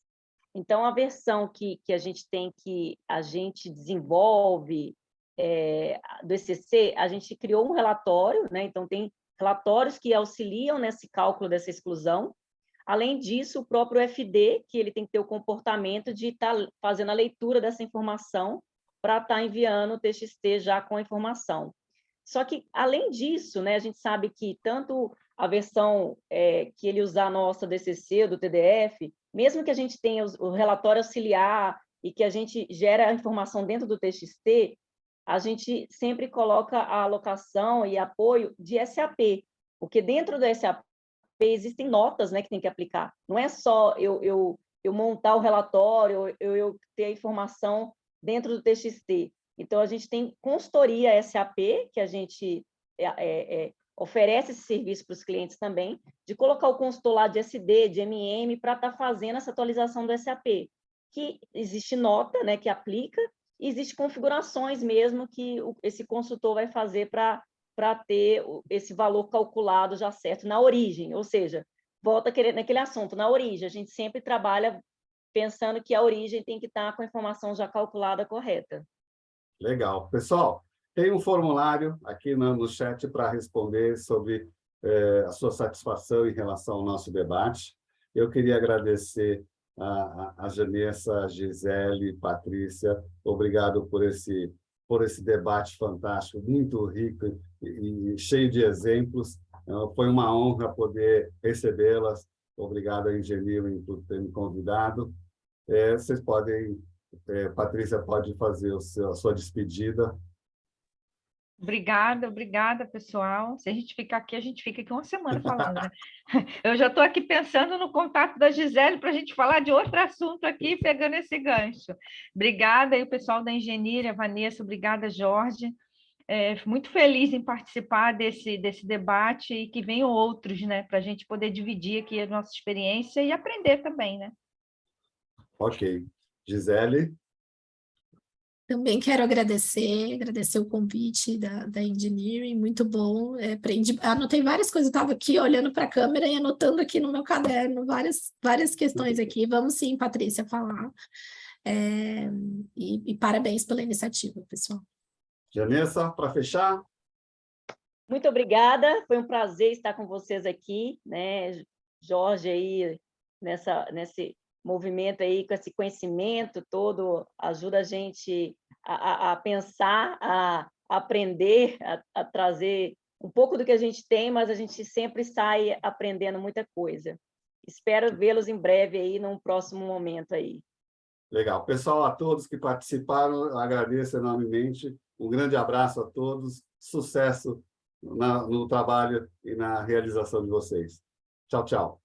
Então, a versão que a gente tem, que a gente desenvolve do ECC, a gente criou um relatório, né? Então, tem relatórios que auxiliam nesse cálculo dessa exclusão. Além disso, o próprio FD, que ele tem que ter o comportamento de estar fazendo a leitura dessa informação para estar enviando o TXT já com a informação. Só que, além disso, né, a gente sabe que tanto a versão que ele usar a nossa DCC, do TDF, mesmo que a gente tenha o relatório auxiliar e que a gente gera a informação dentro do TXT, a gente sempre coloca a alocação e apoio de SAP, porque dentro do SAP existem notas, né, que tem que aplicar. Não é só eu montar o relatório, eu ter a informação dentro do TXT. Então, a gente tem consultoria SAP, que a gente oferece esse serviço para os clientes também, de colocar o consultor lá de SD, de MM, para estar fazendo essa atualização do SAP. Que existe nota, né, que aplica, e existe configurações mesmo que esse consultor vai fazer para ter esse valor calculado já certo na origem. Ou seja, volta naquele assunto, na origem. A gente sempre trabalha pensando que a origem tem que estar com a informação já calculada correta. Legal. Pessoal, Tem um formulário aqui no chat para responder sobre a sua satisfação em relação ao nosso debate. Eu queria agradecer a Janessa, a Gisele, Patrícia. Obrigado por esse debate fantástico, muito rico e cheio de exemplos. Foi uma honra poder recebê-las. Obrigado a Engenheiro por ter me convidado. Vocês podem, Patrícia pode fazer a sua despedida. Obrigada, pessoal. Se a gente ficar aqui, a gente fica aqui uma semana falando, né? Eu já estou aqui pensando no contato da Gisele para a gente falar de outro assunto aqui, pegando esse gancho. Obrigada aí, o pessoal da Engenharia, Vanessa, obrigada, Jorge. Muito feliz em participar desse debate e que venham outros, né? Para a gente poder dividir aqui a nossa experiência e aprender também, né? Ok. Gisele? Também quero agradecer o convite da Engineering, muito bom. Anotei várias coisas, eu estava aqui olhando para a câmera e anotando aqui no meu caderno várias questões aqui. Vamos sim, Patrícia, falar. E parabéns pela iniciativa, pessoal. Janessa, para fechar? Muito obrigada, foi um prazer estar com vocês aqui, né? Jorge aí nesse movimento aí, com esse conhecimento todo, ajuda a gente a pensar, a aprender, a trazer um pouco do que a gente tem, mas a gente sempre sai aprendendo muita coisa. Espero vê-los em breve aí, num próximo momento aí. Legal. Pessoal, a todos que participaram, agradeço enormemente. Um grande abraço a todos. Sucesso no trabalho e na realização de vocês. Tchau, tchau.